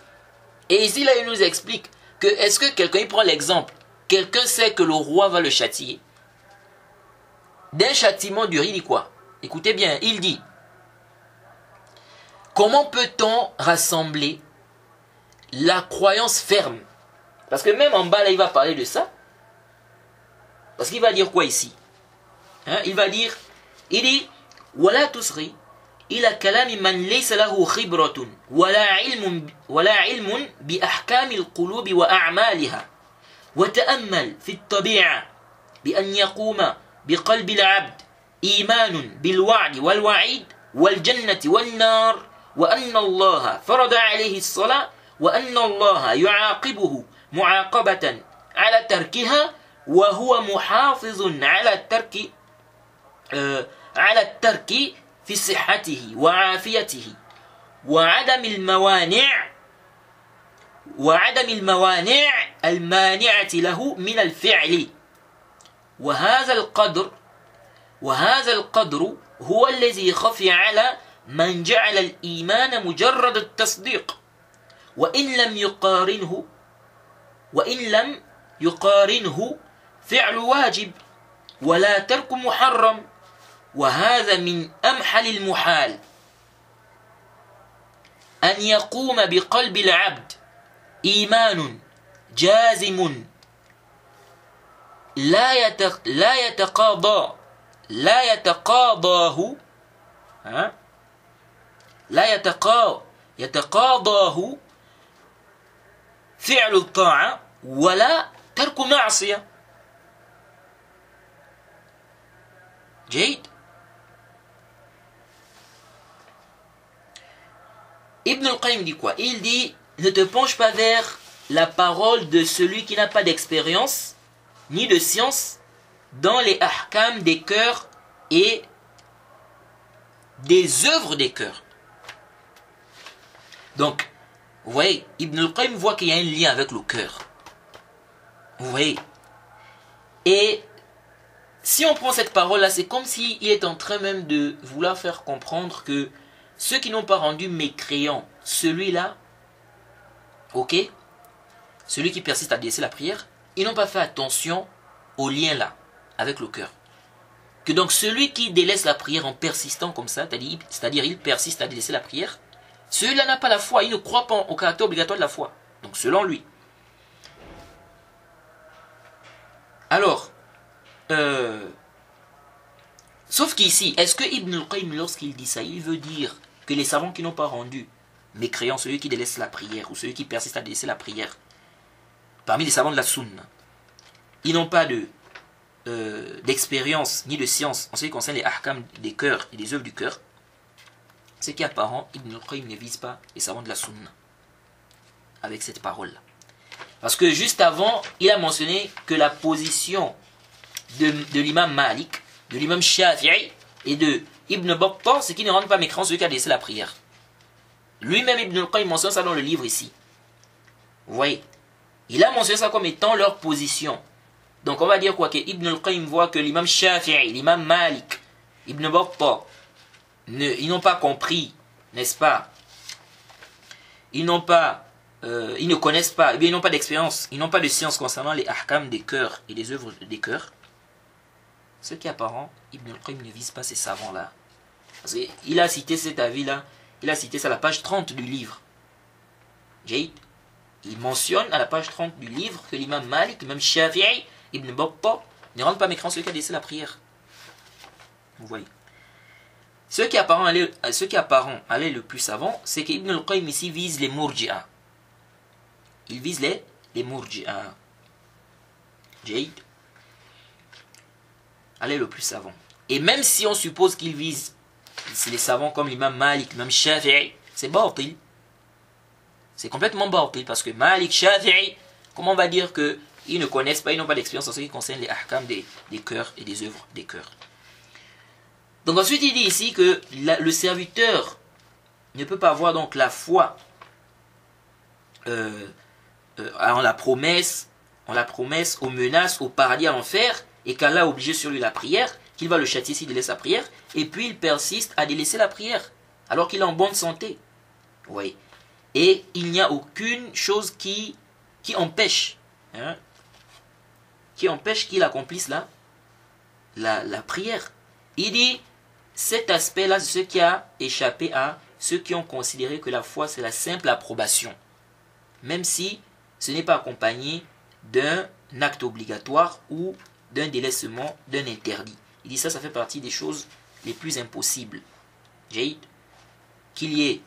Et ici là il nous explique que est-ce que quelqu'un, il prend l'exemple, quelqu'un sait que le roi va le châtier. D'un châtiment dur, il dit quoi? Écoutez bien, il dit, comment peut-on rassembler la croyance ferme? Parce que même en bas là il va parler de ça. Parce qu'il va dire quoi ici? Il va dire, il dit, ولا تصغي إلى كلام من ليس له خبرة ولا علم بأحكام القلوب وأعمالها وتأمل في الطبيعة بأن يقوم بقلب العبد إيمان بالوعد والوعيد والجنة والنار وأن الله فرض عليه الصلاة وأن الله يعاقبه معاقبة على تركها وهو محافظ على الترك في صحته وعافيته وعدم الموانع المانعة له من الفعل وهذا القدر هو الذي خفي على من جعل الإيمان مجرد التصديق وإن لم يقارنه فعل واجب ولا ترك محرم وهذا من أمحل المحال أن يقوم بقلب العبد إيمان جازم يتقاضاه فعل الطاعة ولا ترك معصية. جيد. Ibn al-Qayyim dit quoi? Il dit, ne te penche pas vers la parole de celui qui n'a pas d'expérience ni de science dans les ahkam des cœurs et des œuvres des cœurs. Donc, vous voyez, Ibn al-Qayyim voit qu'il y a un lien avec le cœur. Vous voyez? Et si on prend cette parole-là, c'est comme s'il est en train même de vouloir faire comprendre que ceux qui n'ont pas rendu mécréant celui-là, ok, celui qui persiste à délaisser la prière, ils n'ont pas fait attention au lien là, avec le cœur. Que donc celui qui délaisse la prière en persistant comme ça, c'est-à-dire il persiste à délaisser la prière, celui-là n'a pas la foi, il ne croit pas au caractère obligatoire de la foi. Donc selon lui. Alors, sauf qu'ici, est-ce que Ibn al-Qayyim, lorsqu'il dit ça, il veut dire que les savants qui n'ont pas rendu mécréant celui qui délaisse la prière ou celui qui persiste à délaisser la prière, parmi les savants de la Sunna, ils n'ont pas d'expérience ni de science en ce qui concerne les ahkam des cœurs et des œuvres du cœur? Ce qui est apparent, Ibn al-Qayyim ne vise pas les savants de la Sunna avec cette parole-là. Parce que juste avant, il a mentionné que la position de l'imam Malik, de l'imam Shafi'i et de Ibn Battah, c'est qu'ils ne rendent pas mécréant celui qui a délaissé la prière. Lui-même, Ibn al-Qayyim mentionne ça dans le livre ici. Vous voyez? Il a mentionné ça comme étant leur position. Donc on va dire quoi? Que Ibn al-Qayyim voit que l'imam Shafi'i, l'imam Malik, Ibn Battah, ils n'ont pas compris, n'est-ce pas? Ils ne connaissent pas, eh bien, ils n'ont pas d'expérience, ils n'ont pas de science concernant les ahkam des cœurs et les œuvres des cœurs. ce qui est apparent, Ibn al-Qayyim ne vise pas ces savants-là. Parce qu'il a cité cet avis-là, il a cité ça à la page 30 du livre. Il mentionne à la page 30 du livre que l'imam Malik, l'imam Shafi'i, Ibn Battah ne rendent pas mécréant celui qui a délaissé la prière. Vous voyez. Ce qui est apparent aller le plus savant, c'est qu'Ibn al-Qayyim ici vise les Murji'a. Il vise les Murji'a. Jade. Allez le plus savant. Et même si on suppose qu'il vise les savants comme l'imam Malik, l'imam Shafi'i, c'est batil. C'est complètement batil parce que Malik, Shafi'i, comment on va dire qu'ils ne connaissent pas, ils n'ont pas d'expérience en ce qui concerne les ahkam des cœurs et des œuvres des cœurs. Donc ensuite il dit ici que le serviteur ne peut pas avoir donc la foi en la promesse, aux menaces, au paradis, à l'enfer, et qu'Allah a obligé sur lui la prière, qu'il va le châtier s'il délaisse la prière, et puis il persiste à délaisser la prière, alors qu'il est en bonne santé. Vous voyez. Et il n'y a aucune chose qui empêche, qu'il accomplisse la prière. Il dit, cet aspect-là, c'est ce qui a échappé à ceux qui ont considéré que la foi, c'est la simple approbation. Même si ce n'est pas accompagné d'un acte obligatoire ou d'un délaissement, d'un interdit. Il dit ça fait partie des choses les plus impossibles. Qu'il y ait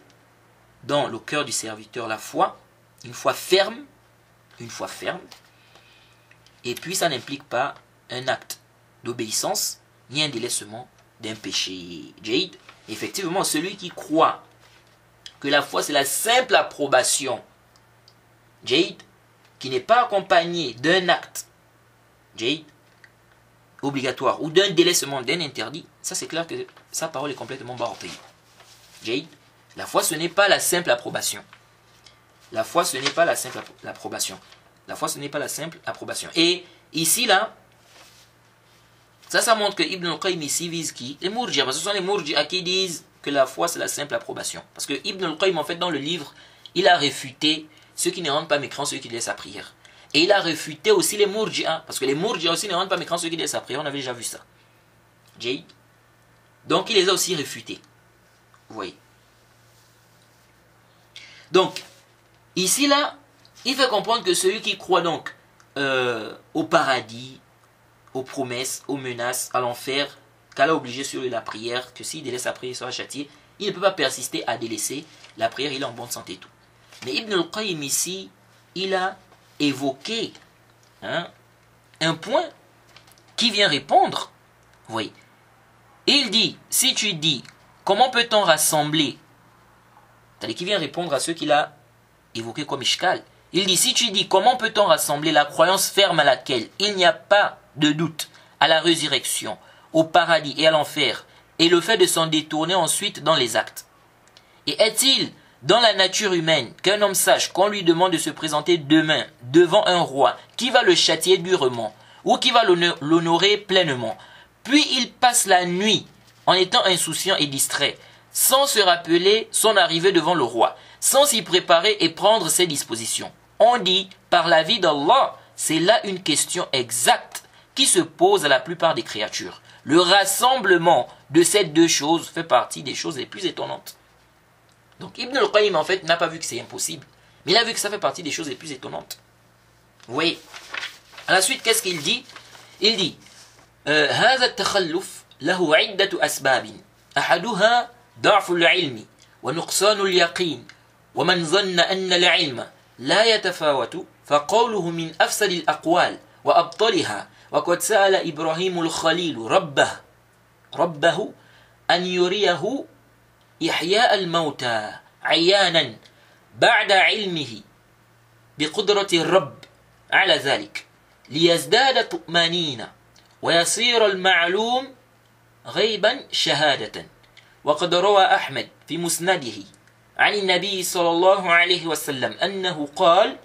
dans le cœur du serviteur la foi, une foi ferme, et puis ça n'implique pas un acte d'obéissance, ni un délaissement d'un péché. Effectivement, celui qui croit que la foi c'est la simple approbation, qui n'est pas accompagné d'un acte obligatoire ou d'un délaissement d'un interdit, ça c'est clair que sa parole est complètement baroutée. La foi ce n'est pas la simple approbation. La foi ce n'est pas la simple approbation. La foi ce n'est pas la simple approbation. Et ici là, ça montre que Ibn al-Qayyim ici vise qui? Les Murji'a. Parce que ce sont les Murji'a qui disent que la foi c'est la simple approbation. Parce que Ibn al-Qayyim en fait dans le livre, il a réfuté ceux qui ne rendent pas mécréants, ceux qui laissent sa prière. Et il a réfuté aussi les Murji'a. Parce que les Murji'a aussi ne rendent pas mécréants, ceux qui laissent sa prière. On avait déjà vu ça. Donc il les a aussi réfutés. Vous voyez. Donc, ici là, il fait comprendre que celui qui croit donc au paradis, aux promesses, aux menaces, à l'enfer, qu'Allah a obligé sur lui la prière, que s'il délaisse la prière, il sera châtié, il ne peut pas persister à délaisser la prière, il est en bonne santé et tout. Mais Ibn al-Qayyim ici, il a évoqué un point qui vient répondre. Vous voyez. Il dit, si tu dis, comment peut-on rassembler, c'est-à-dire qu'il vient répondre à ceux qu'il a évoqué comme Ishkal. Il dit, si tu dis, comment peut-on rassembler la croyance ferme à laquelle il n'y a pas de doute à la résurrection, au paradis et à l'enfer, et le fait de s'en détourner ensuite dans les actes? Et est-il dans la nature humaine qu'un homme sache qu'on lui demande de se présenter demain devant un roi qui va le châtier durement ou qui va l'honorer pleinement, puis il passe la nuit en étant insouciant et distrait, sans se rappeler son arrivée devant le roi, sans s'y préparer et prendre ses dispositions? On dit, par la vie d'Allah, c'est là une question exacte qui se pose à la plupart des créatures. Le rassemblement de ces deux choses fait partie des choses les plus étonnantes. Donc Ibn al-Qayyim en fait n'a pas vu que c'est impossible, mais il a vu que ça fait partie des choses les plus étonnantes. Vous voyez. À la suite, qu'est-ce qu'il dit? Il dit, هذا التخلف له عدة أسباب أحدها ضعف العلم ونقصان اليقين ومن ظن أن العلم لا يتفاوت فقوله من أفسد الأقوال وأبطلها وقد سأل إبراهيم الخليل ربه أن يريه إحياء الموتى عيانا بعد علمه بقدرة الرب على ذلك ليزداد طمأنينة ويصير المعلوم غيبا شهادة. وقد روى أحمد في مسنده عن النبي صلى الله عليه وسلم أنه قال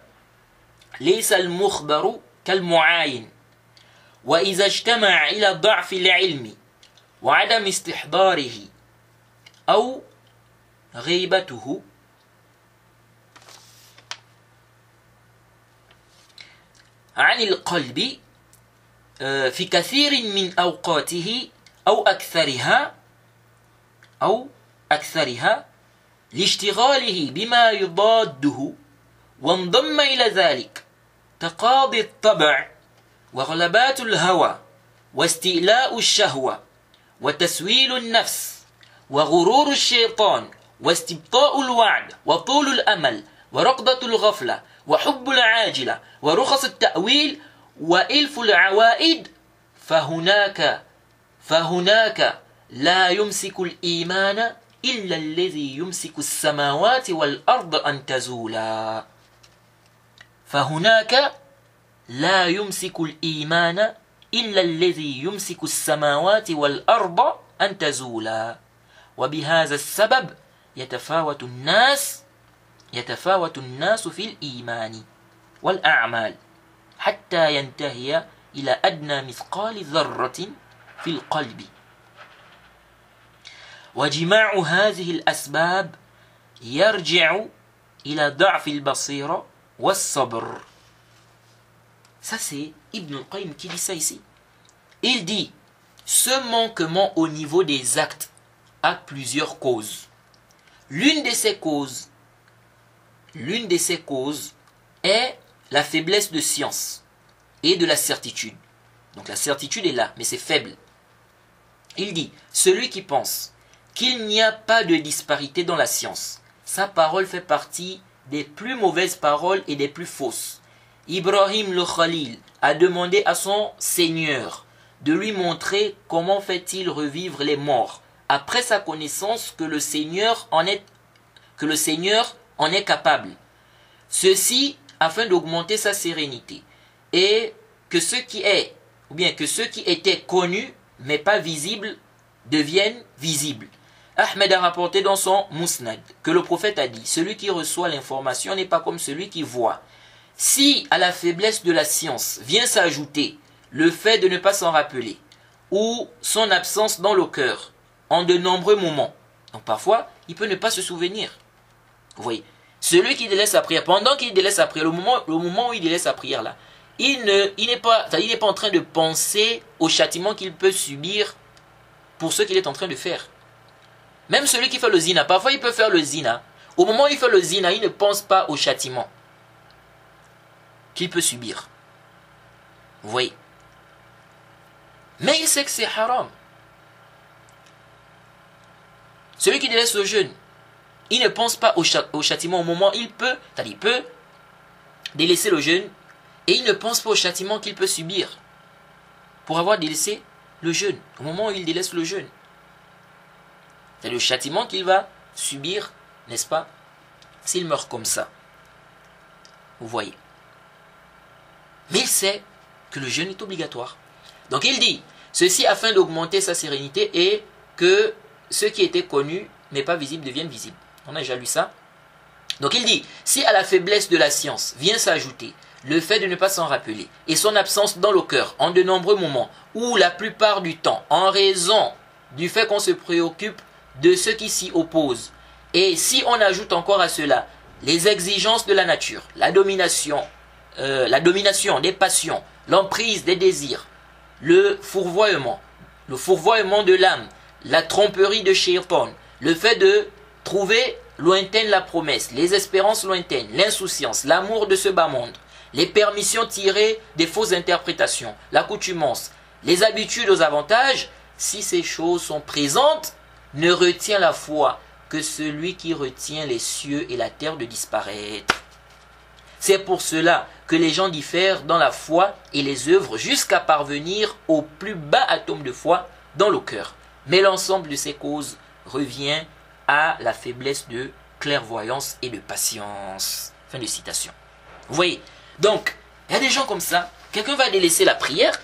ليس المخبر كالمعاين وإذا اجتمع إلى ضعف العلم وعدم استحضاره أو غيبته عن القلب في كثير من أوقاته أو أكثرها لاشتغاله بما يضاده، وانضم إلى ذلك تقاضي الطبع وغلبات الهوى واستيلاء الشهوة وتسويل النفس وغرور الشيطان واستبطاء الوعد وطول الأمل ورقدة الغفلة وحب العاجلة ورخص التأويل وإلف العوائد، فهناك لا يمسك الإيمان إلا الذي يمسك السماوات والأرض أن تزولا. فهناك لا يمسك الإيمان إلا الذي يمسك السماوات والأرض أن تزولا. وبهذا السبب يتفاوت الناس في الإيمان والأعمال حتى ينتهي إلى أدنى مثقال ذرة في القلب. وجماع هذه الأسباب يرجع إلى ضعف البصيرة والصبر. Ça c'est Ibn al-Qayyim qui dit ça ici. Il dit, ce manquement au niveau des actes a plusieurs causes. L'une de ces causes est la faiblesse de science et de la certitude. Donc la certitude est là, mais c'est faible. Il dit, celui qui pense qu'il n'y a pas de disparité dans la science, sa parole fait partie des plus mauvaises paroles et des plus fausses. Ibrahim le Khalil a demandé à son Seigneur de lui montrer comment fait-il revivre les morts après sa connaissance que le Seigneur en est capable. Ceci afin d'augmenter sa sérénité et que ce qui étaient connus mais pas visibles deviennent visibles. Ahmed a rapporté dans son Musnad que le prophète a dit, celui qui reçoit l'information n'est pas comme celui qui voit. Si à la faiblesse de la science vient s'ajouter le fait de ne pas s'en rappeler ou son absence dans le cœur en de nombreux moments, donc parfois il peut ne pas se souvenir. Vous voyez, celui qui délaisse sa prière, pendant qu'il délaisse sa prière, le moment où il délaisse sa prière là, il n'est pas en train de penser au châtiment qu'il peut subir pour ce qu'il est en train de faire. Même celui qui fait le zina, parfois il peut faire le zina. Au moment où il fait le zina, il ne pense pas au châtiment qu'il peut subir. Vous voyez. Mais il sait que c'est haram. Celui qui délaisse le jeûne, il ne pense pas au châtiment au moment où il peut délaisser le jeûne et il ne pense pas au châtiment qu'il peut subir pour avoir délaissé le jeûne, au moment où il délaisse le jeûne. C'est le châtiment qu'il va subir, n'est-ce pas, s'il meurt comme ça. Vous voyez. Mais il sait que le jeûne est obligatoire. Donc il dit, ceci afin d'augmenter sa sérénité et que ce qui était connu mais pas visible devienne visible. On a déjà lu ça. Donc il dit, si à la faiblesse de la science vient s'ajouter le fait de ne pas s'en rappeler et son absence dans le cœur en de nombreux moments ou la plupart du temps en raison du fait qu'on se préoccupe de ceux qui s'y opposent, et si on ajoute encore à cela les exigences de la nature, la domination des passions, l'emprise des désirs, le fourvoiement de l'âme, la tromperie de Shaitan, le fait de trouver lointaine la promesse, les espérances lointaines, l'insouciance, l'amour de ce bas monde, les permissions tirées des fausses interprétations, l'accoutumance, les habitudes aux avantages, si ces choses sont présentes, ne retient la foi que celui qui retient les cieux et la terre de disparaître. C'est pour cela que les gens diffèrent dans la foi et les œuvres jusqu'à parvenir au plus bas atome de foi dans le cœur. Mais l'ensemble de ces causes revient à la faiblesse de clairvoyance et de patience. Fin de citation. Vous voyez, donc, il y a des gens comme ça, quelqu'un va délaisser la prière,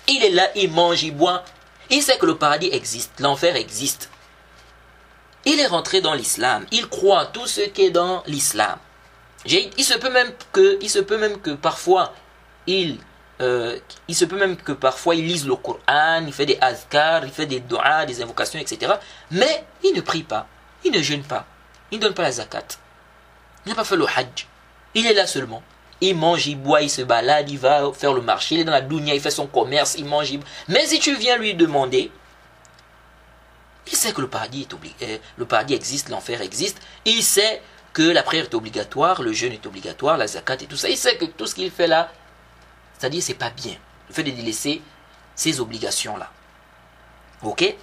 il est là, il mange, il boit, il sait que le paradis existe, l'enfer existe. Il est rentré dans l'islam, il croit tout ce qui est dans l'islam. Il se peut même que parfois il lise le Coran, il fait des azkars, il fait des doigts, des invocations, etc. Mais il ne prie pas, il ne jeûne pas, il ne donne pas la zakat, il n'a pas fait le hajj, il est là seulement. il mange, il boit, il se balade, il va faire le marché, il est dans la dunya, il fait son commerce, il mange, Mais si tu viens lui demander, il sait que le paradis existe, l'enfer existe, il sait que la prière est obligatoire, le jeûne est obligatoire, la zakat et tout ça. Il sait que tout ce qu'il fait là, c'est-à-dire c'est pas bien. Le fait de délaisser ces obligations-là. Ok?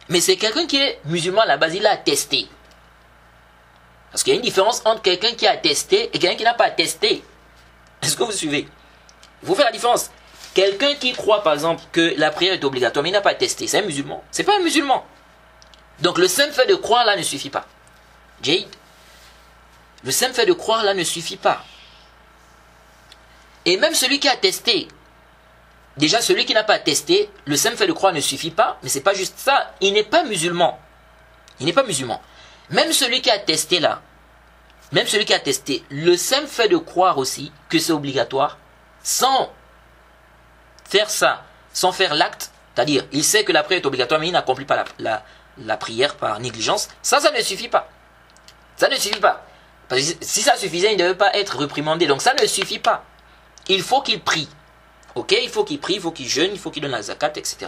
Mais c'est quelqu'un qui est musulman à la base, il a attesté. Parce qu'il y a une différence entre quelqu'un qui a attesté et quelqu'un qui n'a pas attesté. Est-ce que vous suivez? Il faut faire la différence. Quelqu'un qui croit par exemple que la prière est obligatoire, mais il n'a pas attesté, c'est un musulman. C'est pas un musulman. Donc le simple fait de croire là ne suffit pas. Jade, le simple fait de croire là ne suffit pas. Et même celui qui a attesté, déjà celui qui n'a pas attesté, le simple fait de croire ne suffit pas, mais c'est pas juste ça, il n'est pas musulman. Il n'est pas musulman. Même celui qui a attesté là, même celui qui a attesté, le simple fait de croire aussi que c'est obligatoire, sans faire ça, sans faire l'acte, c'est-à-dire il sait que la prière est obligatoire, mais il n'accomplit pas la prière par négligence, ça ne suffit pas. Ça ne suffit pas. Parce que si ça suffisait, il ne devait pas être reprimandé. Donc ça ne suffit pas. Il faut qu'il prie. Ok? Il faut qu'il prie, il faut qu'il jeûne, il faut qu'il donne la zakat, etc.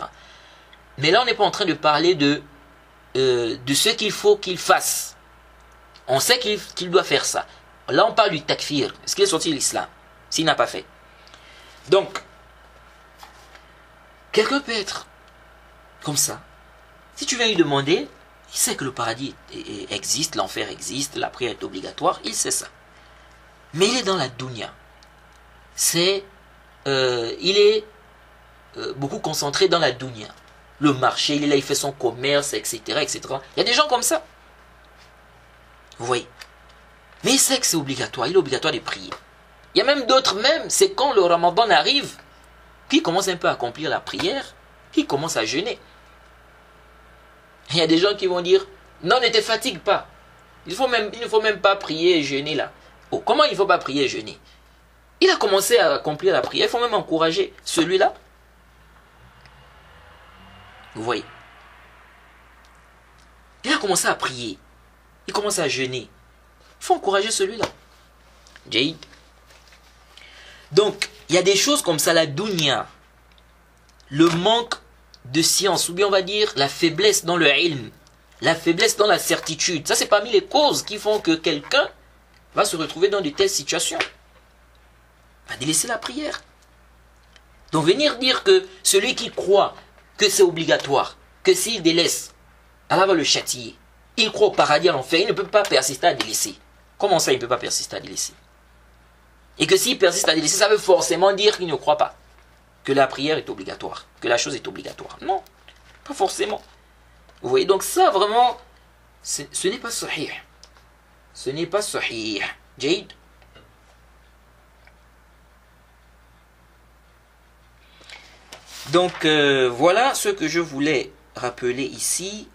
Mais là, on n'est pas en train de parler de ce qu'il faut qu'il fasse. On sait qu'il doit faire ça. Là, on parle du takfir. Est-ce qu'il est sorti de l'islam? S'il n'a pas fait. Donc, quelqu'un peut être comme ça. Si tu viens lui demander, il sait que le paradis existe, l'enfer existe, la prière est obligatoire, il sait ça. Mais il est dans la dunya. Il est beaucoup concentré dans la dunya. Le marché, il est là, il fait son commerce, etc., etc. Il y a des gens comme ça. Vous voyez. Mais il sait que c'est obligatoire, il est obligatoire de prier. Il y a même d'autres, c'est quand le ramadan arrive, qui commence un peu à accomplir la prière, qui commence à jeûner. Il y a des gens qui vont dire, non, ne te fatigue pas. Il ne faut même pas prier et jeûner là. Oh, comment il ne faut pas prier et jeûner? Il a commencé à accomplir la prière, il faut même encourager celui-là. Vous voyez. Il a commencé à prier. Il commence à jeûner. Il faut encourager celui-là. Jade. Donc, il y a des choses comme ça, la dunya, le manque de science, ou bien on va dire la faiblesse dans le ilm, la faiblesse dans la certitude. Ça, c'est parmi les causes qui font que quelqu'un va se retrouver dans de telles situations. Va délaisser la prière. Donc, venir dire que celui qui croit que c'est obligatoire, que s'il délaisse, Allah va le châtier. Il croit au paradis, à l'enfer, il ne peut pas persister à délaisser. Comment ça, il ne peut pas persister à délaisser? Et que s'il persiste à délaisser, ça veut forcément dire qu'il ne croit pas que la prière est obligatoire, que la chose est obligatoire. Non, pas forcément. Vous voyez, donc ça, vraiment, ce n'est pas sahih. Ce n'est pas sahih. Jade. Donc, voilà ce que je voulais rappeler ici.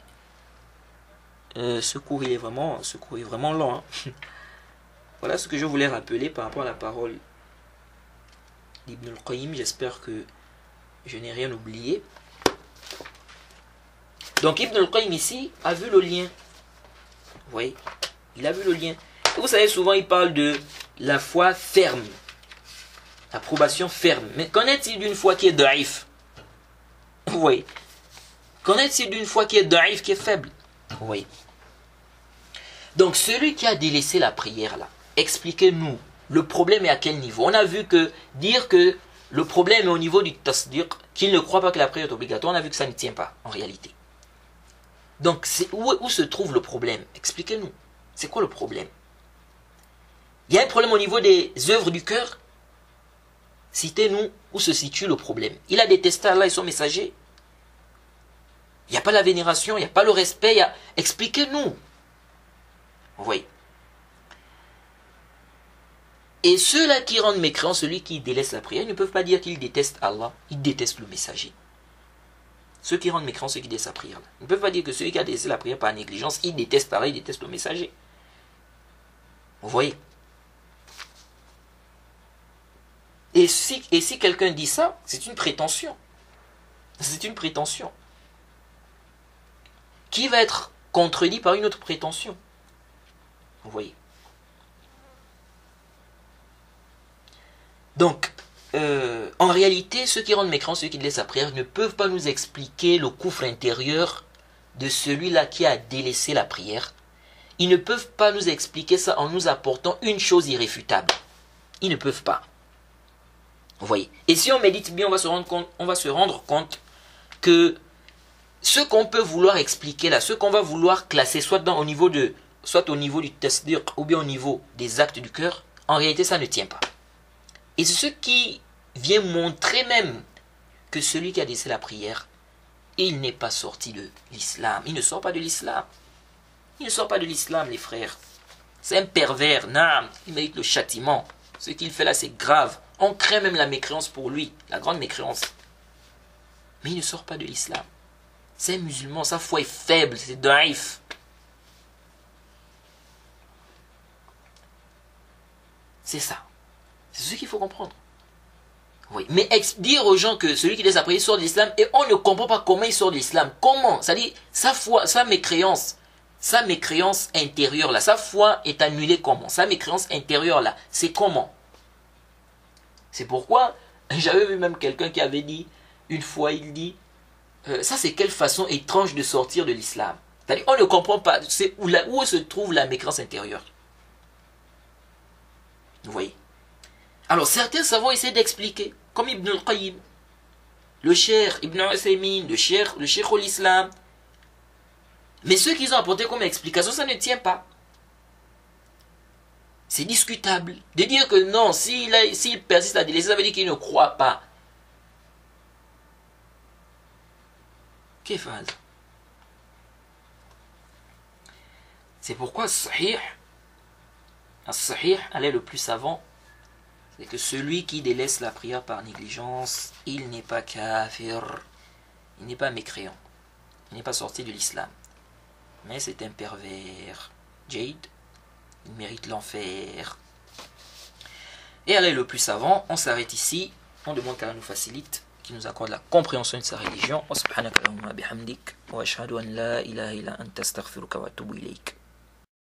Ce cours est vraiment long. Hein. Voilà ce que je voulais rappeler par rapport à la parole d'Ibn al-Qayyim. J'espère que je n'ai rien oublié. Donc Ibn al-Qayyim ici a vu le lien. Vous voyez, il a vu le lien. Et vous savez, souvent il parle de la foi ferme. Approbation ferme. Mais qu'en est-il d'une foi qui est daïf? Vous voyez. Qu'en est-il d'une foi qui est daïf, qui est faible? Vous voyez. Donc celui qui a délaissé la prière là, expliquez-nous, le problème est à quel niveau? On a vu que dire que le problème est au niveau du tasdiq, qu'il ne croit pas que la prière est obligatoire, on a vu que ça ne tient pas en réalité. Donc où se trouve le problème? Expliquez-nous. C'est quoi le problème? Il y a un problème au niveau des œuvres du cœur? Citez-nous où se situe le problème. Il a détesté Allah et son messager. Il n'y a pas la vénération, il n'y a pas le respect. Expliquez-nous. Vous voyez. Et ceux-là qui rendent mécréants, celui qui délaisse la prière, ils ne peuvent pas dire qu'ils détestent Allah, ils détestent le messager. Ceux qui rendent mécréants, ceux qui délaissent la prière, ils ne peuvent pas dire que celui qui a délaissé la prière par négligence, il déteste Allah, il déteste le messager. Vous voyez. Et si quelqu'un dit ça, c'est une prétention. C'est une prétention. Qui va être contredit par une autre prétention. Vous voyez. Donc, en réalité, ceux qui rendent mécréants, ceux qui délaissent la prière, ne peuvent pas nous expliquer le coufre intérieur de celui-là qui a délaissé la prière. Ils ne peuvent pas nous expliquer ça en nous apportant une chose irréfutable. Ils ne peuvent pas. Vous voyez. Et si on médite bien, on va se rendre compte que ce qu'on peut vouloir expliquer là, ce qu'on va vouloir classer, soit au niveau du tasdiq ou bien au niveau des actes du cœur, en réalité ça ne tient pas. Et c'est ce qui vient montrer même que celui qui a délaissé la prière, il n'est pas sorti de l'islam. Il ne sort pas de l'islam. Il ne sort pas de l'islam, les frères. C'est un pervers, naam, il mérite le châtiment. Ce qu'il fait là, c'est grave. On craint même la mécréance pour lui, la grande mécréance. Mais il ne sort pas de l'islam. C'est un musulman, sa foi est faible, c'est daïf. C'est ça. C'est ce qu'il faut comprendre. Oui. Mais dire aux gens que celui qui laisse la prière sort de l'islam, et on ne comprend pas comment il sort de l'islam. Comment? C'est-à-dire, sa foi, sa mécréance intérieure là, sa foi est annulée comment? Sa mécréance intérieure là, c'est comment? C'est pourquoi j'avais vu même quelqu'un qui avait dit, une fois il dit, ça c'est quelle façon étrange de sortir de l'islam. C'est-à-dire, on ne comprend pas où se trouve la mécréance intérieure. Vous voyez? Alors certains savants essaient d'expliquer, comme Ibn al-Qayyim, le Cheikh Ibn Uthaymin, le Cheikh al-Islam. Mais ceux qu'ils ont apporté comme explication, ça ne tient pas. C'est discutable. De dire que non, s'il persiste à délaisser, ça veut dire qu'il ne croit pas. Qu'est-ce que c'est pourquoi Sahih, elle est le plus savant, c'est que celui qui délaisse la prière par négligence, il n'est pas kafir, il n'est pas mécréant, il n'est pas sorti de l'islam. Mais c'est un pervers. Jade, il mérite l'enfer. Et elle est le plus savant. On s'arrête ici. On demande qu'elle nous facilite, qu'il nous accorde la compréhension de sa religion. Wa subhanaka Allahumma bihamdik. Wa ashhadu an la ilaha illa anta astaghfiruka wa atubu ilayk.